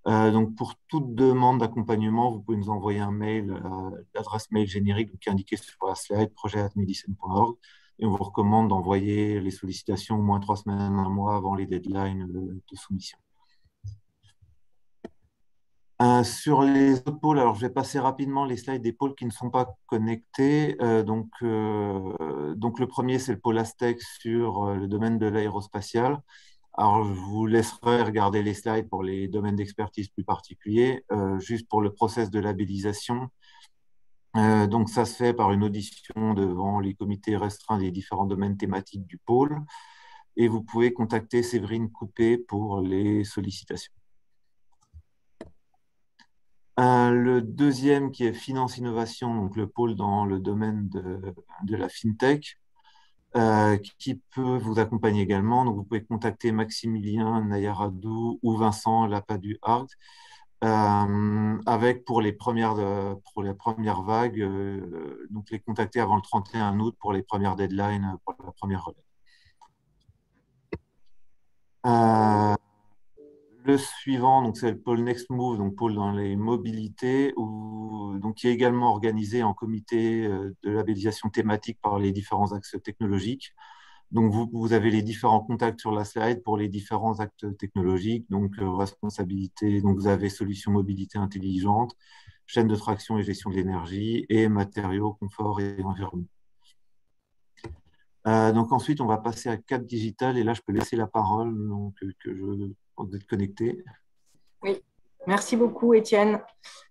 Donc, pour toute demande d'accompagnement, vous pouvez nous envoyer un mail à l'adresse mail générique qui est indiquée sur la slide projet@medicen.org, et on vous recommande d'envoyer les sollicitations au moins 3 semaines, un mois avant les deadlines de soumission. Sur les autres pôles, alors je vais passer rapidement les slides des pôles qui ne sont pas connectés. Donc, le premier, c'est le pôle Aztec sur le domaine de l'aérospatial. Alors, je vous laisserai regarder les slides pour les domaines d'expertise plus particuliers. Juste pour le process de labellisation, donc ça se fait par une audition devant les comités restreints des différents domaines thématiques du pôle. Et vous pouvez contacter Séverine Coupé pour les sollicitations. Le deuxième qui est Finance Innovation, donc le pôle dans le domaine de la FinTech, qui peut vous accompagner également. Donc, vous pouvez contacter Maximilien Nayaradou ou Vincent Lapadu-Hart, avec pour les premières vagues, donc les contacter avant le 31 août pour les premières deadlines, pour la première relève. Le suivant, donc c'est le pôle Next Move, donc pôle dans les mobilités, donc qui est également organisé en comité de labellisation thématique par les différents axes technologiques. Donc vous avez les différents contacts sur la slide pour les différents actes technologiques, donc responsabilité, donc vous avez solutions mobilité intelligente, chaîne de traction et gestion de l'énergie, et matériaux, confort et environnement. Donc ensuite, on va passer à Cap Digital, et là je peux laisser la parole, donc vous êtes connecté. Oui, merci beaucoup Étienne.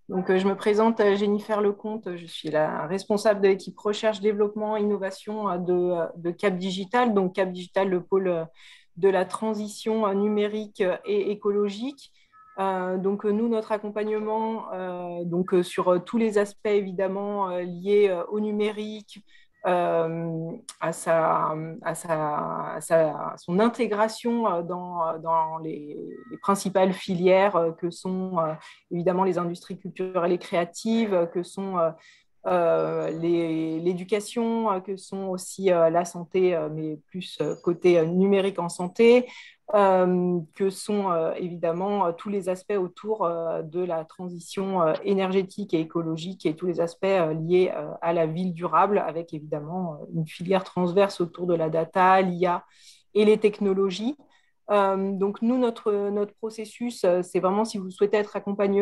Donc, je me présente Jennifer Lecomte, je suis la responsable de l'équipe recherche, développement, innovation de Cap Digital. Donc Cap Digital, le pôle de la transition numérique et écologique. Donc nous, notre accompagnement sur tous les aspects évidemment liés au numérique, à son intégration dans les principales filières que sont évidemment les industries culturelles et créatives, que sont l'éducation, que sont aussi la santé, mais plus côté numérique en santé, que sont évidemment tous les aspects autour de la transition énergétique et écologique et tous les aspects liés à la ville durable, avec évidemment une filière transverse autour de la data, l'IA et les technologies. Donc nous, notre processus, c'est vraiment si vous souhaitez être accompagné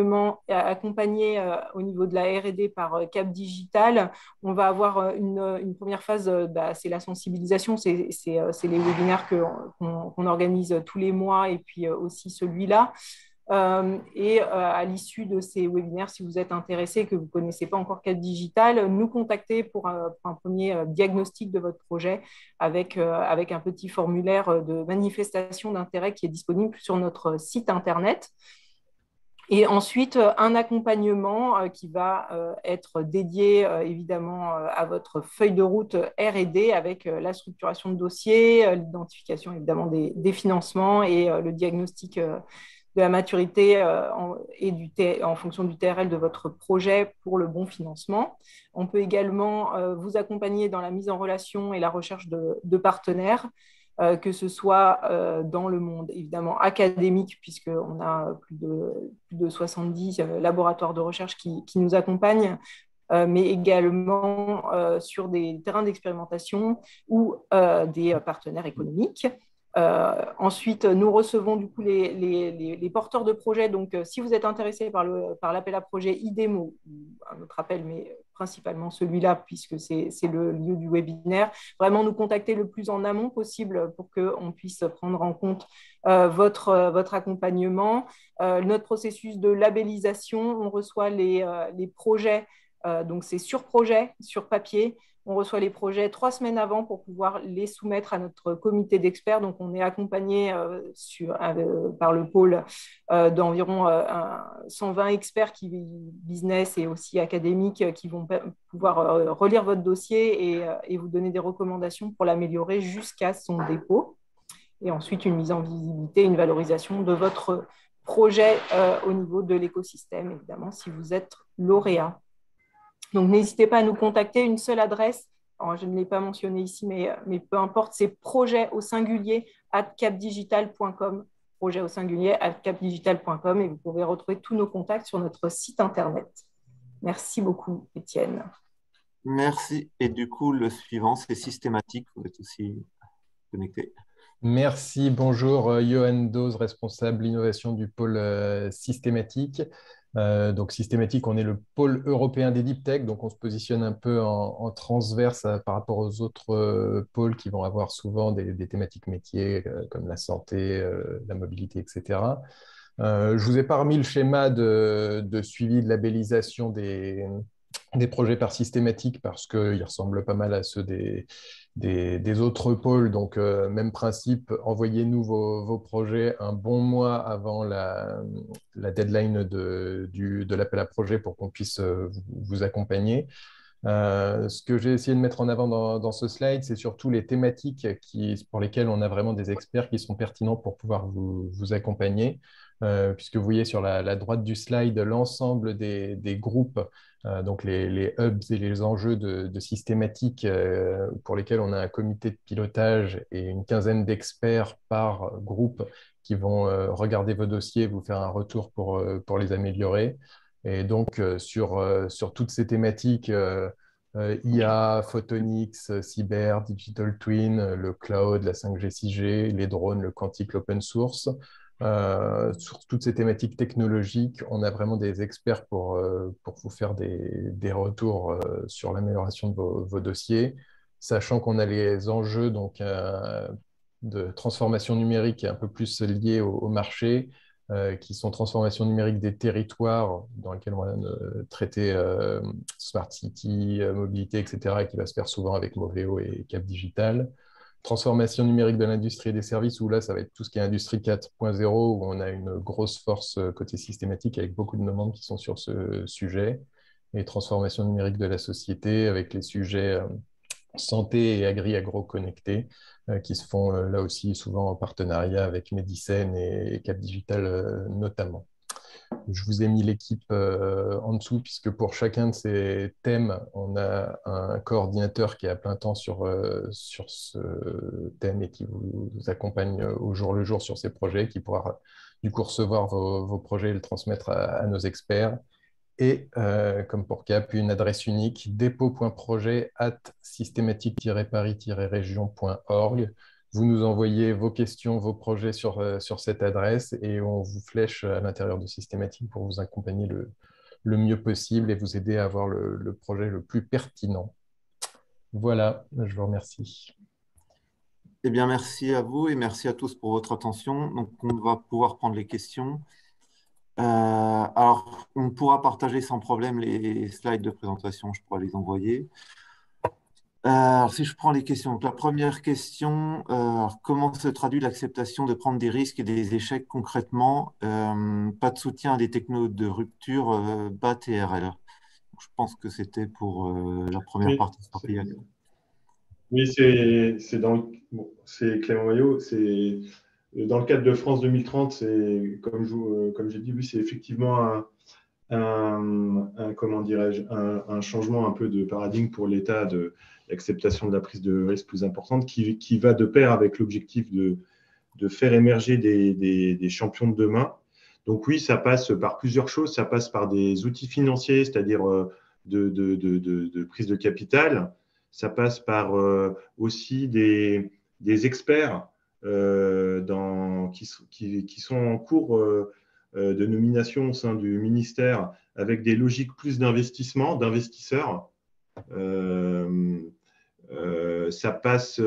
au niveau de la R&D par Cap Digital, on va avoir une première phase, c'est la sensibilisation, c'est les webinaires qu'on organise tous les mois et puis aussi celui-là. Et à l'issue de ces webinaires, si vous êtes intéressé et que vous ne connaissez pas encore Cap Digital, nous contacter pour un premier diagnostic de votre projet avec un petit formulaire de manifestation d'intérêt qui est disponible sur notre site internet. Et ensuite, un accompagnement qui va être dédié évidemment à votre feuille de route R&D avec la structuration de dossier, l'identification évidemment des financements et le diagnostic de la maturité en fonction du TRL de votre projet pour le bon financement. On peut également vous accompagner dans la mise en relation et la recherche de partenaires, que ce soit dans le monde évidemment académique, puisqu'on a plus de 70 laboratoires de recherche qui nous accompagnent, mais également sur des terrains d'expérimentation ou des partenaires économiques. Ensuite, nous recevons du coup les porteurs de projets. Donc, si vous êtes intéressé par l'appel à projet IDEMO, ou un autre appel, mais principalement celui-là, puisque c'est le lieu du webinaire, vraiment nous contacter le plus en amont possible pour qu'on puisse prendre en compte votre accompagnement. Notre processus de labellisation, on reçoit les projets, donc c'est sur projet, sur papier. On reçoit les projets 3 semaines avant pour pouvoir les soumettre à notre comité d'experts. Donc, on est accompagné par le pôle d'environ 120 experts business et aussi académiques qui vont pouvoir relire votre dossier et vous donner des recommandations pour l'améliorer jusqu'à son dépôt. Et ensuite, une mise en visibilité, une valorisation de votre projet au niveau de l'écosystème, évidemment, si vous êtes lauréat. Donc, n'hésitez pas à nous contacter. Une seule adresse, alors, je ne l'ai pas mentionné ici, mais peu importe, c'est projet au singulier @capdigital.com, projet au singulier @capdigital.com, et vous pouvez retrouver tous nos contacts sur notre site internet. Merci beaucoup, Étienne. Merci. Et du coup, le suivant, c'est systématique. Vous êtes aussi connecté. Merci, bonjour, Johan Dose, responsable innovation du pôle systématique. Donc systématique, on est le pôle européen des deep tech, donc on se positionne un peu en transverse par rapport aux autres pôles qui vont avoir souvent des thématiques métiers comme la santé, la mobilité, etc. Je vous ai pas remis le schéma de suivi de labellisation des projets par systématique parce qu'ils ressemblent pas mal à ceux des autres pôles. Donc, même principe, envoyez-nous vos projets un bon mois avant la deadline de l'appel à projet pour qu'on puisse vous accompagner. Ce que j'ai essayé de mettre en avant dans ce slide, c'est surtout les thématiques pour lesquelles on a vraiment des experts qui sont pertinents pour pouvoir vous accompagner. Puisque vous voyez sur la droite du slide l'ensemble des groupes, donc les hubs et les enjeux de systématiques pour lesquels on a un comité de pilotage et une quinzaine d'experts par groupe qui vont regarder vos dossiers, vous faire un retour pour les améliorer. Et donc, sur toutes ces thématiques, IA, photonics, cyber, digital twin, le cloud, la 5G, 6G, les drones, le quantique, l'open source, sur toutes ces thématiques technologiques, on a vraiment des experts pour vous faire des retours sur l'amélioration de vos dossiers, sachant qu'on a les enjeux donc, de transformation numérique un peu plus liés au marché, qui sont transformation numérique des territoires dans lesquels on va traiter Smart City, mobilité, etc., et qui va se faire souvent avec Moveo et Cap Digital. Transformation numérique de l'industrie et des services, où là, ça va être tout ce qui est industrie 4.0, où on a une grosse force côté systématique avec beaucoup de demandes qui sont sur ce sujet. Et transformation numérique de la société avec les sujets santé et agri-agro-connectés qui se font là aussi souvent en partenariat avec Medicine et Cap Digital notamment. Je vous ai mis l'équipe en dessous, puisque pour chacun de ces thèmes, on a un coordinateur qui est à plein temps sur ce thème et qui vous accompagne au jour le jour sur ces projets, qui pourra du coup recevoir vos projets et le transmettre à nos experts. Et comme pour Cap, une adresse unique, dépôt.projet@systématique-paris-région.org. Vous nous envoyez vos questions, vos projets sur cette adresse et on vous flèche à l'intérieur de Systématique pour vous accompagner le mieux possible et vous aider à avoir le projet le plus pertinent. Voilà, je vous remercie. Eh bien, merci à vous et merci à tous pour votre attention. Donc, on va pouvoir prendre les questions. Alors, on pourra partager sans problème les slides de présentation, je pourrais les envoyer. Alors, si je prends les questions, donc la première question, alors, comment se traduit l'acceptation de prendre des risques et des échecs concrètement? Pas de soutien à des technos de rupture, bas TRL. Je pense que c'était pour la première Oui, partie. oui, c'est Clément Maillot. C'est dans le cadre de France 2030. C'est comme j'ai dit, oui, c'est effectivement comment dirais-je, un changement un peu de paradigme pour l'État de l'acceptation de la prise de risque plus importante qui va de pair avec l'objectif de faire émerger des champions de demain. Donc oui, ça passe par plusieurs choses. Ça passe par des outils financiers, c'est-à-dire de prise de capital. Ça passe par aussi des experts qui sont en cours de nomination au sein du ministère avec des logiques plus d'investissement, d'investisseurs. Ça passe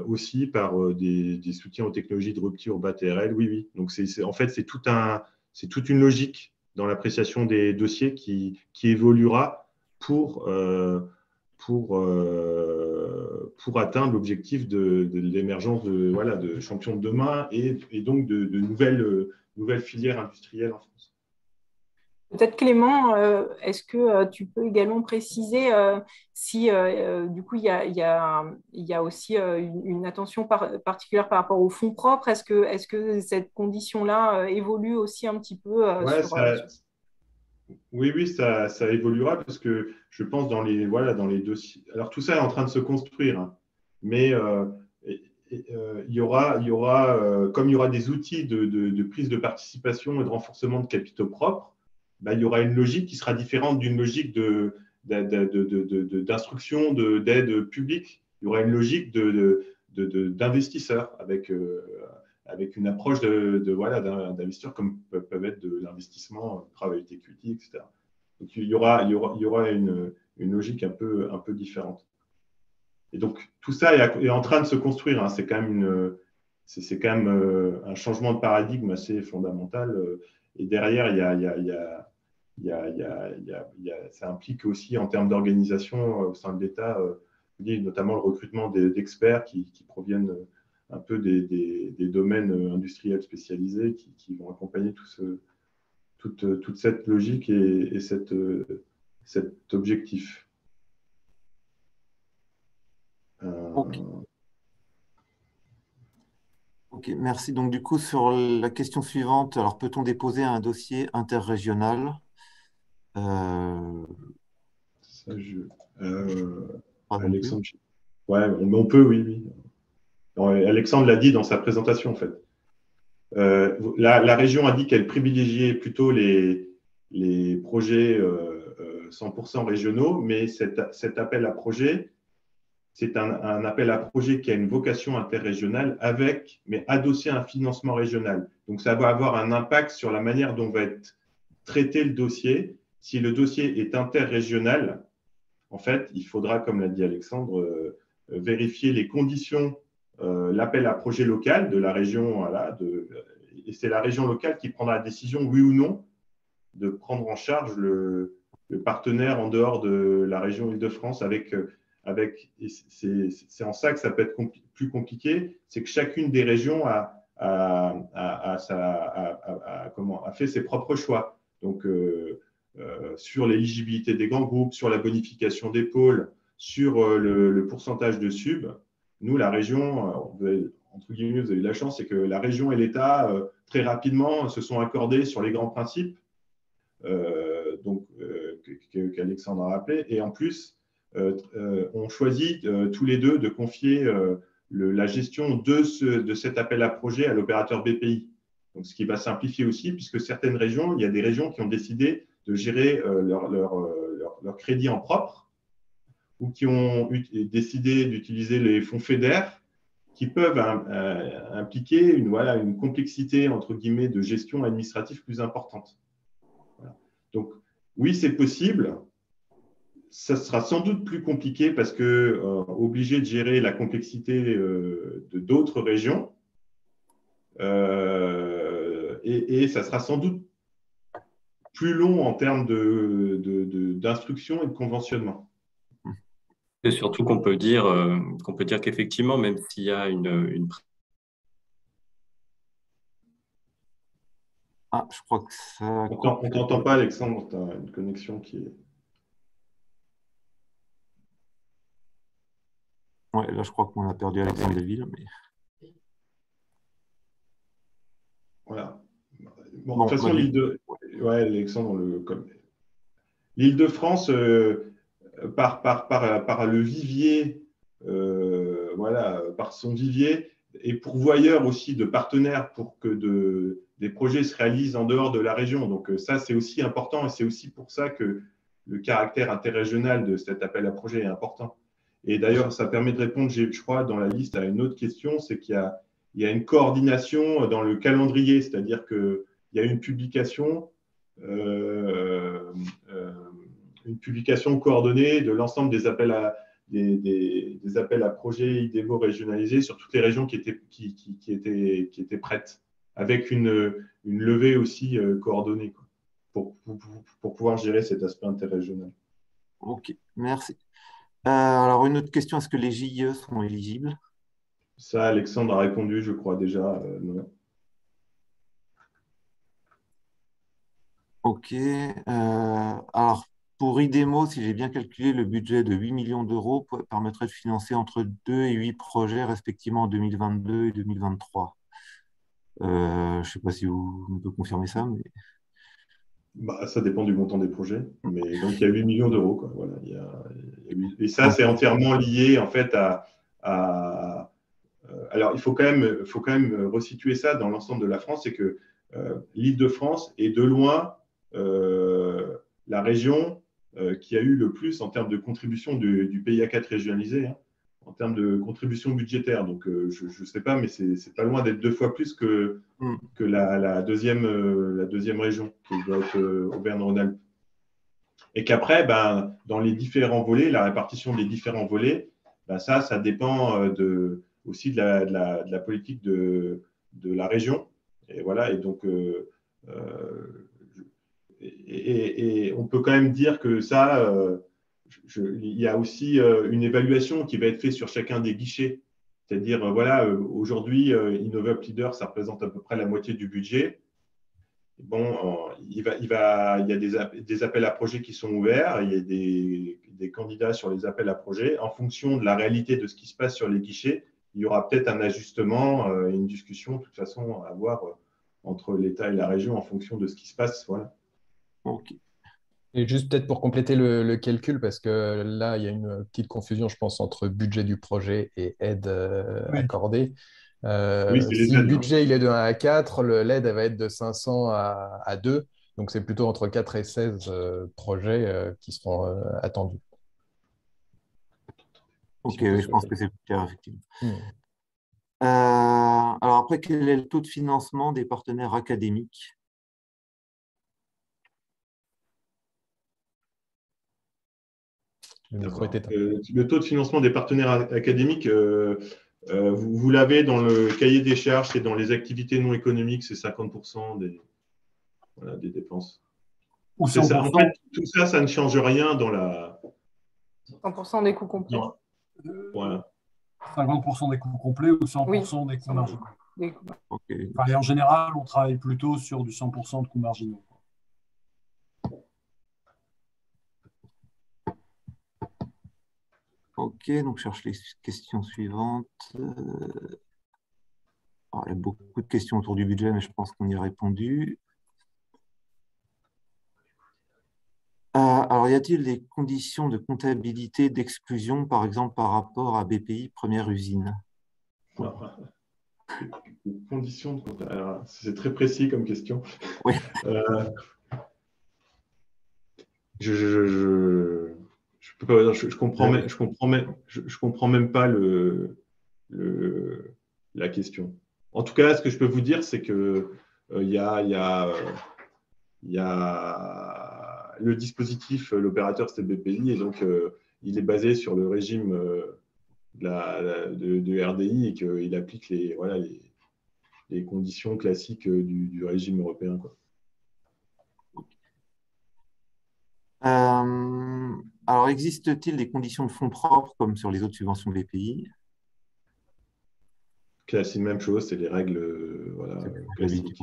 aussi par des soutiens aux technologies de rupture bas TRL. Oui, oui. Donc, en fait, c'est toute une logique dans l'appréciation des dossiers qui évoluera pour atteindre l'objectif de l'émergence de champions de demain et donc de nouvelles filières industrielles en France. Peut-être Clément, est-ce que tu peux également préciser si du coup il y a aussi une attention particulière par rapport aux fonds propres? Est-ce que cette condition-là évolue aussi un petit peu Ouais, sur, oui, ça évoluera parce que je pense dans les dossiers. Alors tout ça est en train de se construire, hein, mais il y aura comme il y aura des outils de prise de participation et de renforcement de capitaux propres, il y aura une logique qui sera différente d'une logique d'instruction, d'aide publique. Il y aura une logique d'investisseurs avec une approche d'investisseurs comme peuvent être de l'investissement, private equity, etc. Donc, il y aura une logique un peu différente. Et donc, tout ça est en train de se construire, hein. C'est quand même un changement de paradigme assez fondamental. Et derrière, ça implique aussi en termes d'organisation au sein de l'État, notamment le recrutement d'experts qui proviennent un peu des domaines industriels spécialisés qui vont accompagner toute cette logique et cet objectif. Ok, merci. Donc, du coup, sur la question suivante, alors peut-on déposer un dossier interrégional? Alexandre, ouais, on peut, oui, oui. Alexandre l'a dit dans sa présentation, en fait. La région a dit qu'elle privilégiait plutôt les projets 100% régionaux, mais cet appel à projet, c'est un appel à projet qui a une vocation interrégionale mais adossé à un financement régional. Donc, ça va avoir un impact sur la manière dont va être traité le dossier. Si le dossier est interrégional, en fait, il faudra, comme l'a dit Alexandre, vérifier les conditions, l'appel à projet local de la région, et c'est la région locale qui prendra la décision, oui ou non, de prendre en charge le partenaire en dehors de la région Île-de-France c'est en ça que ça peut être plus compliqué, c'est que chacune des régions a fait ses propres choix. Donc, sur l'éligibilité des grands groupes, sur la bonification des pôles, sur le pourcentage de sub, nous, la région, entre guillemets, vous avez eu de la chance, c'est que la région et l'État, très rapidement, se sont accordés sur les grands principes qu'Alexandre a rappelé. Et en plus, on choisit tous les deux de confier la gestion de cet appel à projet à l'opérateur BPI. Donc, ce qui va simplifier aussi, puisque certaines régions, il y a des régions qui ont décidé de gérer leur crédit en propre ou qui ont décidé d'utiliser les fonds FEDER qui peuvent impliquer une complexité, entre guillemets, de gestion administrative plus importante. Voilà. Donc, oui, c'est possible. Ça sera sans doute plus compliqué parce que obligé de gérer la complexité de d'autres régions. et ça sera sans doute plus long en termes d'instruction et de conventionnement. Et surtout qu'on peut dire qu'effectivement, même s'il y a une... Ah, je crois que ça... On ne t'entend pas, Alexandre, tu as une connexion qui est… Ouais, là, je crois qu'on a perdu Alexandre Deville. Mais... Voilà. Bon, de toute façon, ouais, Alexandre, l'Île-de-France, par le vivier, voilà, par son vivier, est pourvoyeur aussi de partenaires pour que des projets se réalisent en dehors de la région. Donc ça, c'est aussi important et c'est aussi pour ça que le caractère interrégional de cet appel à projet est important. Et d'ailleurs, ça permet de répondre, je crois, dans la liste à une autre question, c'est qu'il y a une coordination dans le calendrier, c'est-à-dire qu'il y a une publication coordonnée de l'ensemble des appels à projets IDEVO régionalisés sur toutes les régions qui étaient prêtes, avec une levée aussi coordonnée pour pouvoir gérer cet aspect interrégional. Ok, merci. Alors, une autre question, est-ce que les JIE sont éligibles? Ça, Alexandre a répondu, je crois déjà, non. Ok. Alors, pour IDEMO, si j'ai bien calculé, le budget de 8 millions d'euros permettrait de financer entre 2 et 8 projets, respectivement en 2022 et 2023. Je ne sais pas si vous pouvez confirmer ça, mais… Bah, ça dépend du montant des projets, mais donc il y a 8 millions d'euros, quoi. Voilà, et ça, c'est entièrement lié en fait alors, il faut quand même resituer ça dans l'ensemble de la France, c'est que l'Île-de-France est de loin la région qui a eu le plus en termes de contribution du PIA4 régionalisé, hein, en termes de contribution budgétaire. Donc, je ne sais pas, mais c'est pas loin d'être 2 fois plus que la deuxième région, qui doit être Auvergne-Rhône-Alpes. Et qu'après, ben, dans les différents volets, la répartition des différents volets, ben ça dépend aussi de la politique de la région. Et voilà, et donc, et on peut quand même dire que ça, il y a aussi une évaluation qui va être faite sur chacun des guichets. C'est-à-dire, voilà, aujourd'hui, InnovUp Leader, ça représente à peu près la moitié du budget. Bon, il y a des appels à projets qui sont ouverts, il y a des candidats sur les appels à projets. En fonction de la réalité de ce qui se passe sur les guichets, il y aura peut-être un ajustement et une discussion, de toute façon, à avoir entre l'État et la région en fonction de ce qui se passe. Voilà. Ok. Et juste peut-être pour compléter le calcul, parce que là, il y a une petite confusion, je pense, entre budget du projet et aide accordée. Oui, c'est les Si le aides, budget il est de 1 à 4, l'aide elle va être de 500 à 2. Donc, c'est plutôt entre 4 et 16 projets qui seront attendus. Ok, Si on peut oui, je pense souhaiter. que c'est plus clair, effectivement. Hmm. Alors après, quel est le taux de financement des partenaires académiques? Le micro est éteint. Le taux de financement des partenaires académiques, vous l'avez dans le cahier des charges, c'est dans les activités non économiques, c'est 50% des dépenses. Ou C'est ça. 100%, En fait, tout ça, ça ne change rien dans la… 100% des coûts complets. Voilà. 50% des coûts complets ou 100% des coûts marginaux. Okay. Enfin, et en général, on travaille plutôt sur du 100% de coûts marginaux. Ok, donc je cherche les questions suivantes. Alors, il y a beaucoup de questions autour du budget, mais je pense qu'on y a répondu. Alors, y a-t-il des conditions de comptabilité d'exclusion, par exemple, par rapport à BPI Première Usine? Conditions de… Alors, c'est très précis comme question. Oui. Je comprends même pas la question. En tout cas, ce que je peux vous dire, c'est que il y a le dispositif, l'opérateur, c'est BPI, et donc il est basé sur le régime de RDI et qu'il applique les les conditions classiques du régime européen, quoi. Alors, existe-t-il des conditions de fonds propres comme sur les autres subventions des pays? C'est la même chose, c'est les règles voilà, classiques.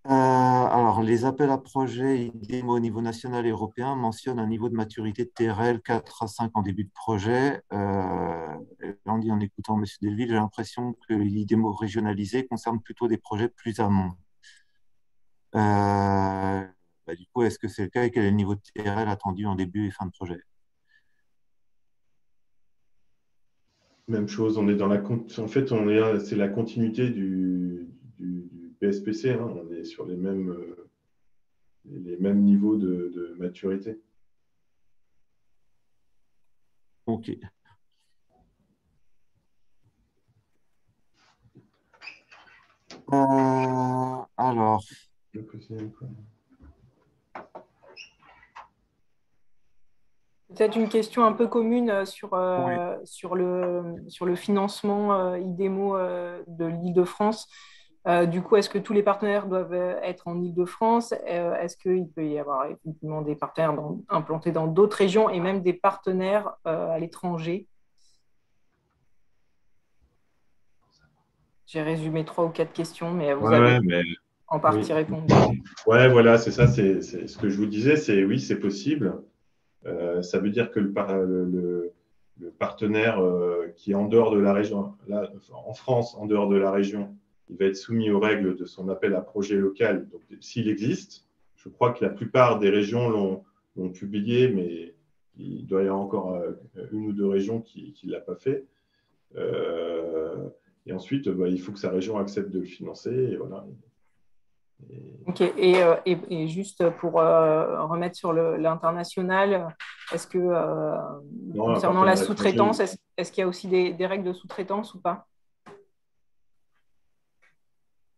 Alors, les appels à projets IDEMO au niveau national et européen mentionnent un niveau de maturité de TRL 4 à 5 en début de projet. On dit en écoutant M. Delville, j'ai l'impression que l'IDEMO régionalisé concerne plutôt des projets plus amont. Du coup, est-ce que c'est le cas et quel est le niveau de TRL attendu en début et fin de projet? Même chose, on est dans en fait, c'est la continuité du PSPC, hein. On est sur les mêmes niveaux de maturité. Ok. Alors, peut-être une question un peu commune sur, oui. sur le financement IDEMO de l'Île-de-France. Du coup, est-ce que tous les partenaires doivent être en Île-de-France? Est-ce qu'il peut y avoir effectivement des partenaires implantés dans d'autres régions et même des partenaires à l'étranger? J'ai résumé 3 ou 4 questions, mais vous avez en partie répondu. Ouais, voilà, c'est ça, c'est ce que je vous disais, oui, c'est possible. Ça veut dire que le partenaire qui est en dehors de la région, là, en France, en dehors de la région, il va être soumis aux règles de son appel à projet local. Donc, s'il existe, je crois que la plupart des régions l'ont publié, mais il doit y avoir encore une ou deux régions qui ne l'ont pas fait. Et ensuite, il faut que sa région accepte de le financer. Et voilà. Ok, et juste pour remettre sur l'international, est-ce que concernant la sous-traitance, est-ce qu'il y a aussi des règles de sous-traitance ou pas?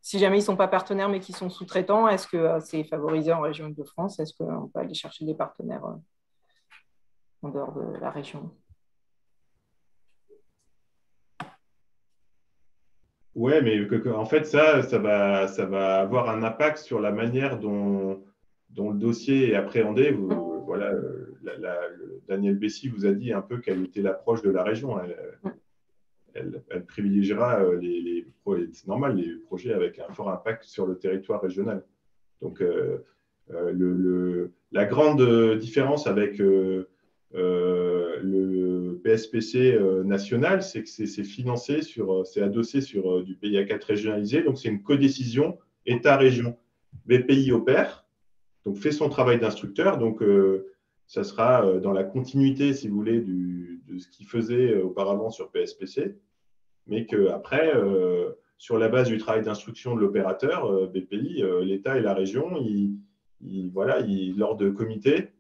Si jamais ils ne sont pas partenaires mais qu'ils sont sous-traitants, est-ce que c'est favorisé en région Île-de-France? Est-ce qu'on peut aller chercher des partenaires en dehors de la région? Ouais, mais en fait, ça va avoir un impact sur la manière dont le dossier est appréhendé. Voilà, Daniel Bessy vous a dit un peu quelle était l'approche de la région. Elle privilégiera c'est normal, les projets avec un fort impact sur le territoire régional. Donc, la grande différence avec le PSPC national, c'est que c'est financé c'est adossé sur du PIA4 régionalisé, donc c'est une codécision État-région. BPI opère, donc fait son travail d'instructeur, donc ça sera dans la continuité, si vous voulez, de ce qu'il faisait auparavant sur PSPC, mais qu'après, sur la base du travail d'instruction de l'opérateur, BPI, l'État et la région, lors de comités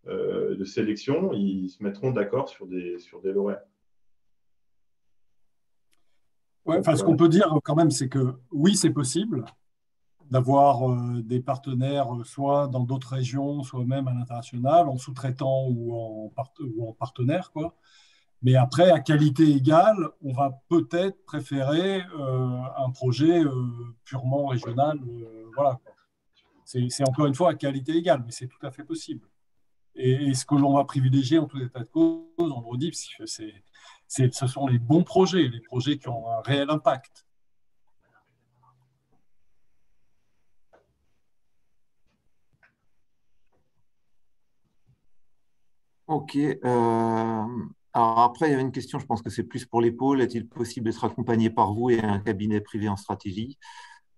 de sélection, ils se mettront d'accord sur des lauréats. Ouais, ce qu'on peut dire quand même, c'est que oui, c'est possible d'avoir des partenaires soit dans d'autres régions, soit même à l'international, en sous-traitant ou en partenaire, quoi. Mais après, à qualité égale, on va peut-être préférer un projet purement régional. Voilà. C'est encore une fois à qualité égale, mais c'est tout à fait possible. Et ce que l'on va privilégier en tout état de cause, on le redit, ce sont les bons projets, les projets qui ont un réel impact. Ok. Alors après, il y avait une question, je pense que c'est plus pour les pôles. Est-il possible d'être accompagné par vous et un cabinet privé en stratégie?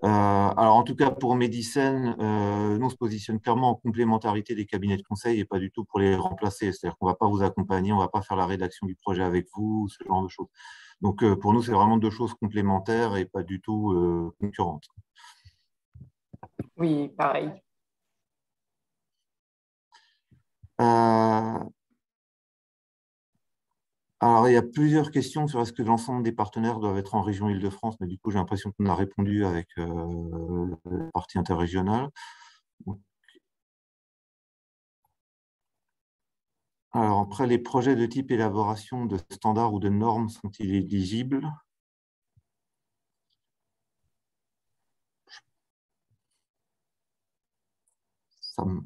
Alors en tout cas, pour Medicen, nous on se positionne clairement en complémentarité des cabinets de conseil et pas du tout pour les remplacer. C'est-à-dire qu'on ne va pas vous accompagner, on ne va pas faire la rédaction du projet avec vous, ce genre de choses. Donc pour nous, c'est vraiment deux choses complémentaires et pas du tout concurrentes. Oui, pareil. Alors, il y a plusieurs questions sur est-ce que l'ensemble des partenaires doivent être en région Île-de-France, mais du coup, j'ai l'impression qu'on a répondu avec la partie interrégionale. Alors, après, les projets de type élaboration de standards ou de normes sont-ils éligibles? Enfin,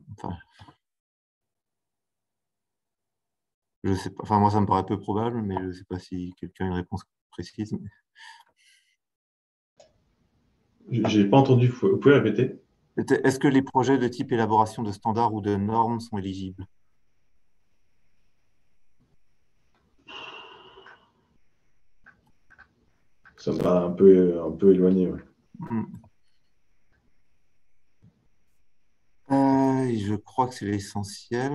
je sais pas, enfin, moi, ça me paraît peu probable, mais je ne sais pas si quelqu'un a une réponse précise. J'ai pas entendu, vous pouvez répéter? Est-ce que les projets de type élaboration de standards ou de normes sont éligibles? Ça me paraît un peu éloigné. Ouais. Je crois que c'est l'essentiel.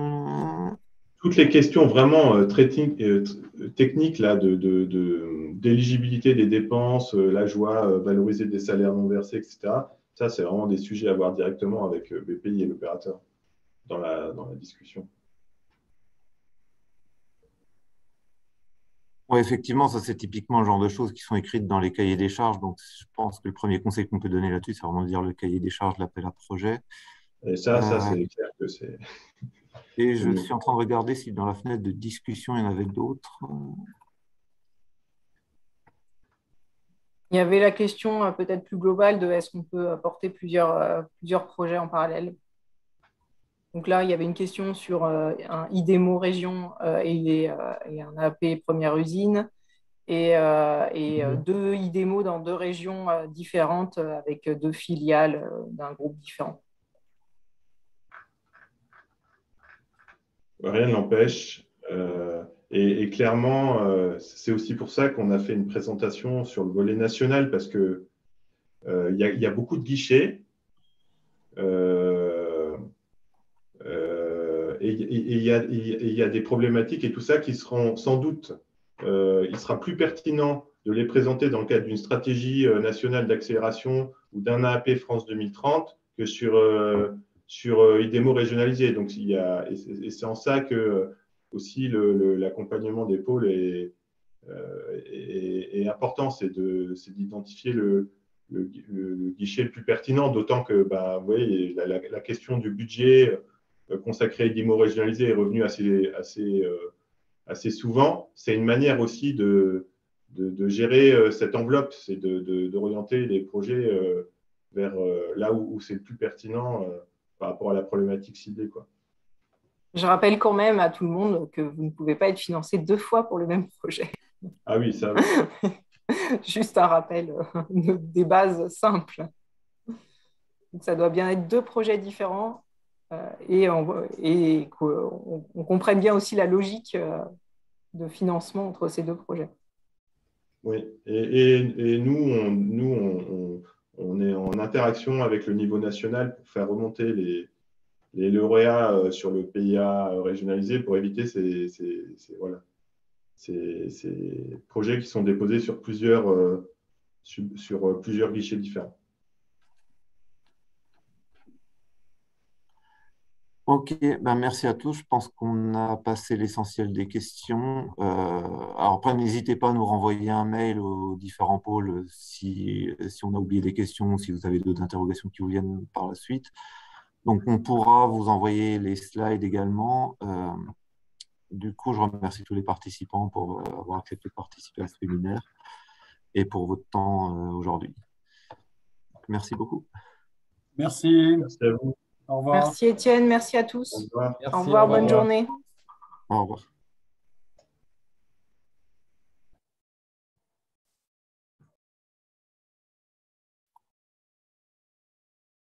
Toutes les questions vraiment très techniques là, d'éligibilité des dépenses, la joie, valoriser des salaires non versés, etc. Ça, c'est vraiment des sujets à voir directement avec BPI et l'opérateur dans la discussion. Oui, effectivement, ça c'est typiquement le genre de choses qui sont écrites dans les cahiers des charges. Donc, je pense que le premier conseil qu'on peut donner là-dessus, c'est vraiment de lire le cahier des charges, l'appel à projet. Et ça c'est clair que c'est. Et je suis en train de regarder si dans la fenêtre de discussion, il y en avait d'autres. Il y avait la question peut-être plus globale de est-ce qu'on peut porter plusieurs projets en parallèle. Donc là, il y avait une question sur un IDEMO région et un AP première usine et deux IDEMO dans deux régions différentes avec deux filiales d'un groupe différent. Rien ne l'empêche. Et clairement, c'est aussi pour ça qu'on a fait une présentation sur le volet national parce que il y a beaucoup de guichets. Et il y a des problématiques et tout ça qui seront sans doute, il sera plus pertinent de les présenter dans le cadre d'une stratégie nationale d'accélération ou d'un AAP France 2030 que sur IDEMO régionalisé. Donc, et c'est en ça que aussi l'accompagnement des pôles est important, c'est d'identifier le guichet le plus pertinent, d'autant que vous voyez, la question du budget consacré à IDEMO régionalisé est revenue assez souvent. C'est une manière aussi de gérer cette enveloppe, c'est d'orienter les projets vers là où c'est le plus pertinent par rapport à la problématique ciblée, quoi. Je rappelle quand même à tout le monde que vous ne pouvez pas être financé 2 fois pour le même projet. Ah oui, ça oui. Juste un rappel des bases simples. Donc, ça doit bien être 2 projets différents et qu'on comprenne bien aussi la logique de financement entre ces 2 projets. Oui, et nous, on est en interaction avec le niveau national pour faire remonter les lauréats sur le PIA régionalisé pour éviter ces projets qui sont déposés sur plusieurs guichets différents. Ok, merci à tous. Je pense qu'on a passé l'essentiel des questions. Alors après, n'hésitez pas à nous renvoyer un mail aux différents pôles si on a oublié des questions, si vous avez d'autres interrogations qui vous viennent par la suite. Donc, on pourra vous envoyer les slides également. Du coup, je remercie tous les participants pour avoir accepté de participer à ce webinaire et pour votre temps aujourd'hui. Merci beaucoup. Merci. Merci à vous. Au revoir. Merci Étienne, merci à tous. Au revoir. Au revoir, bonne journée. Au revoir.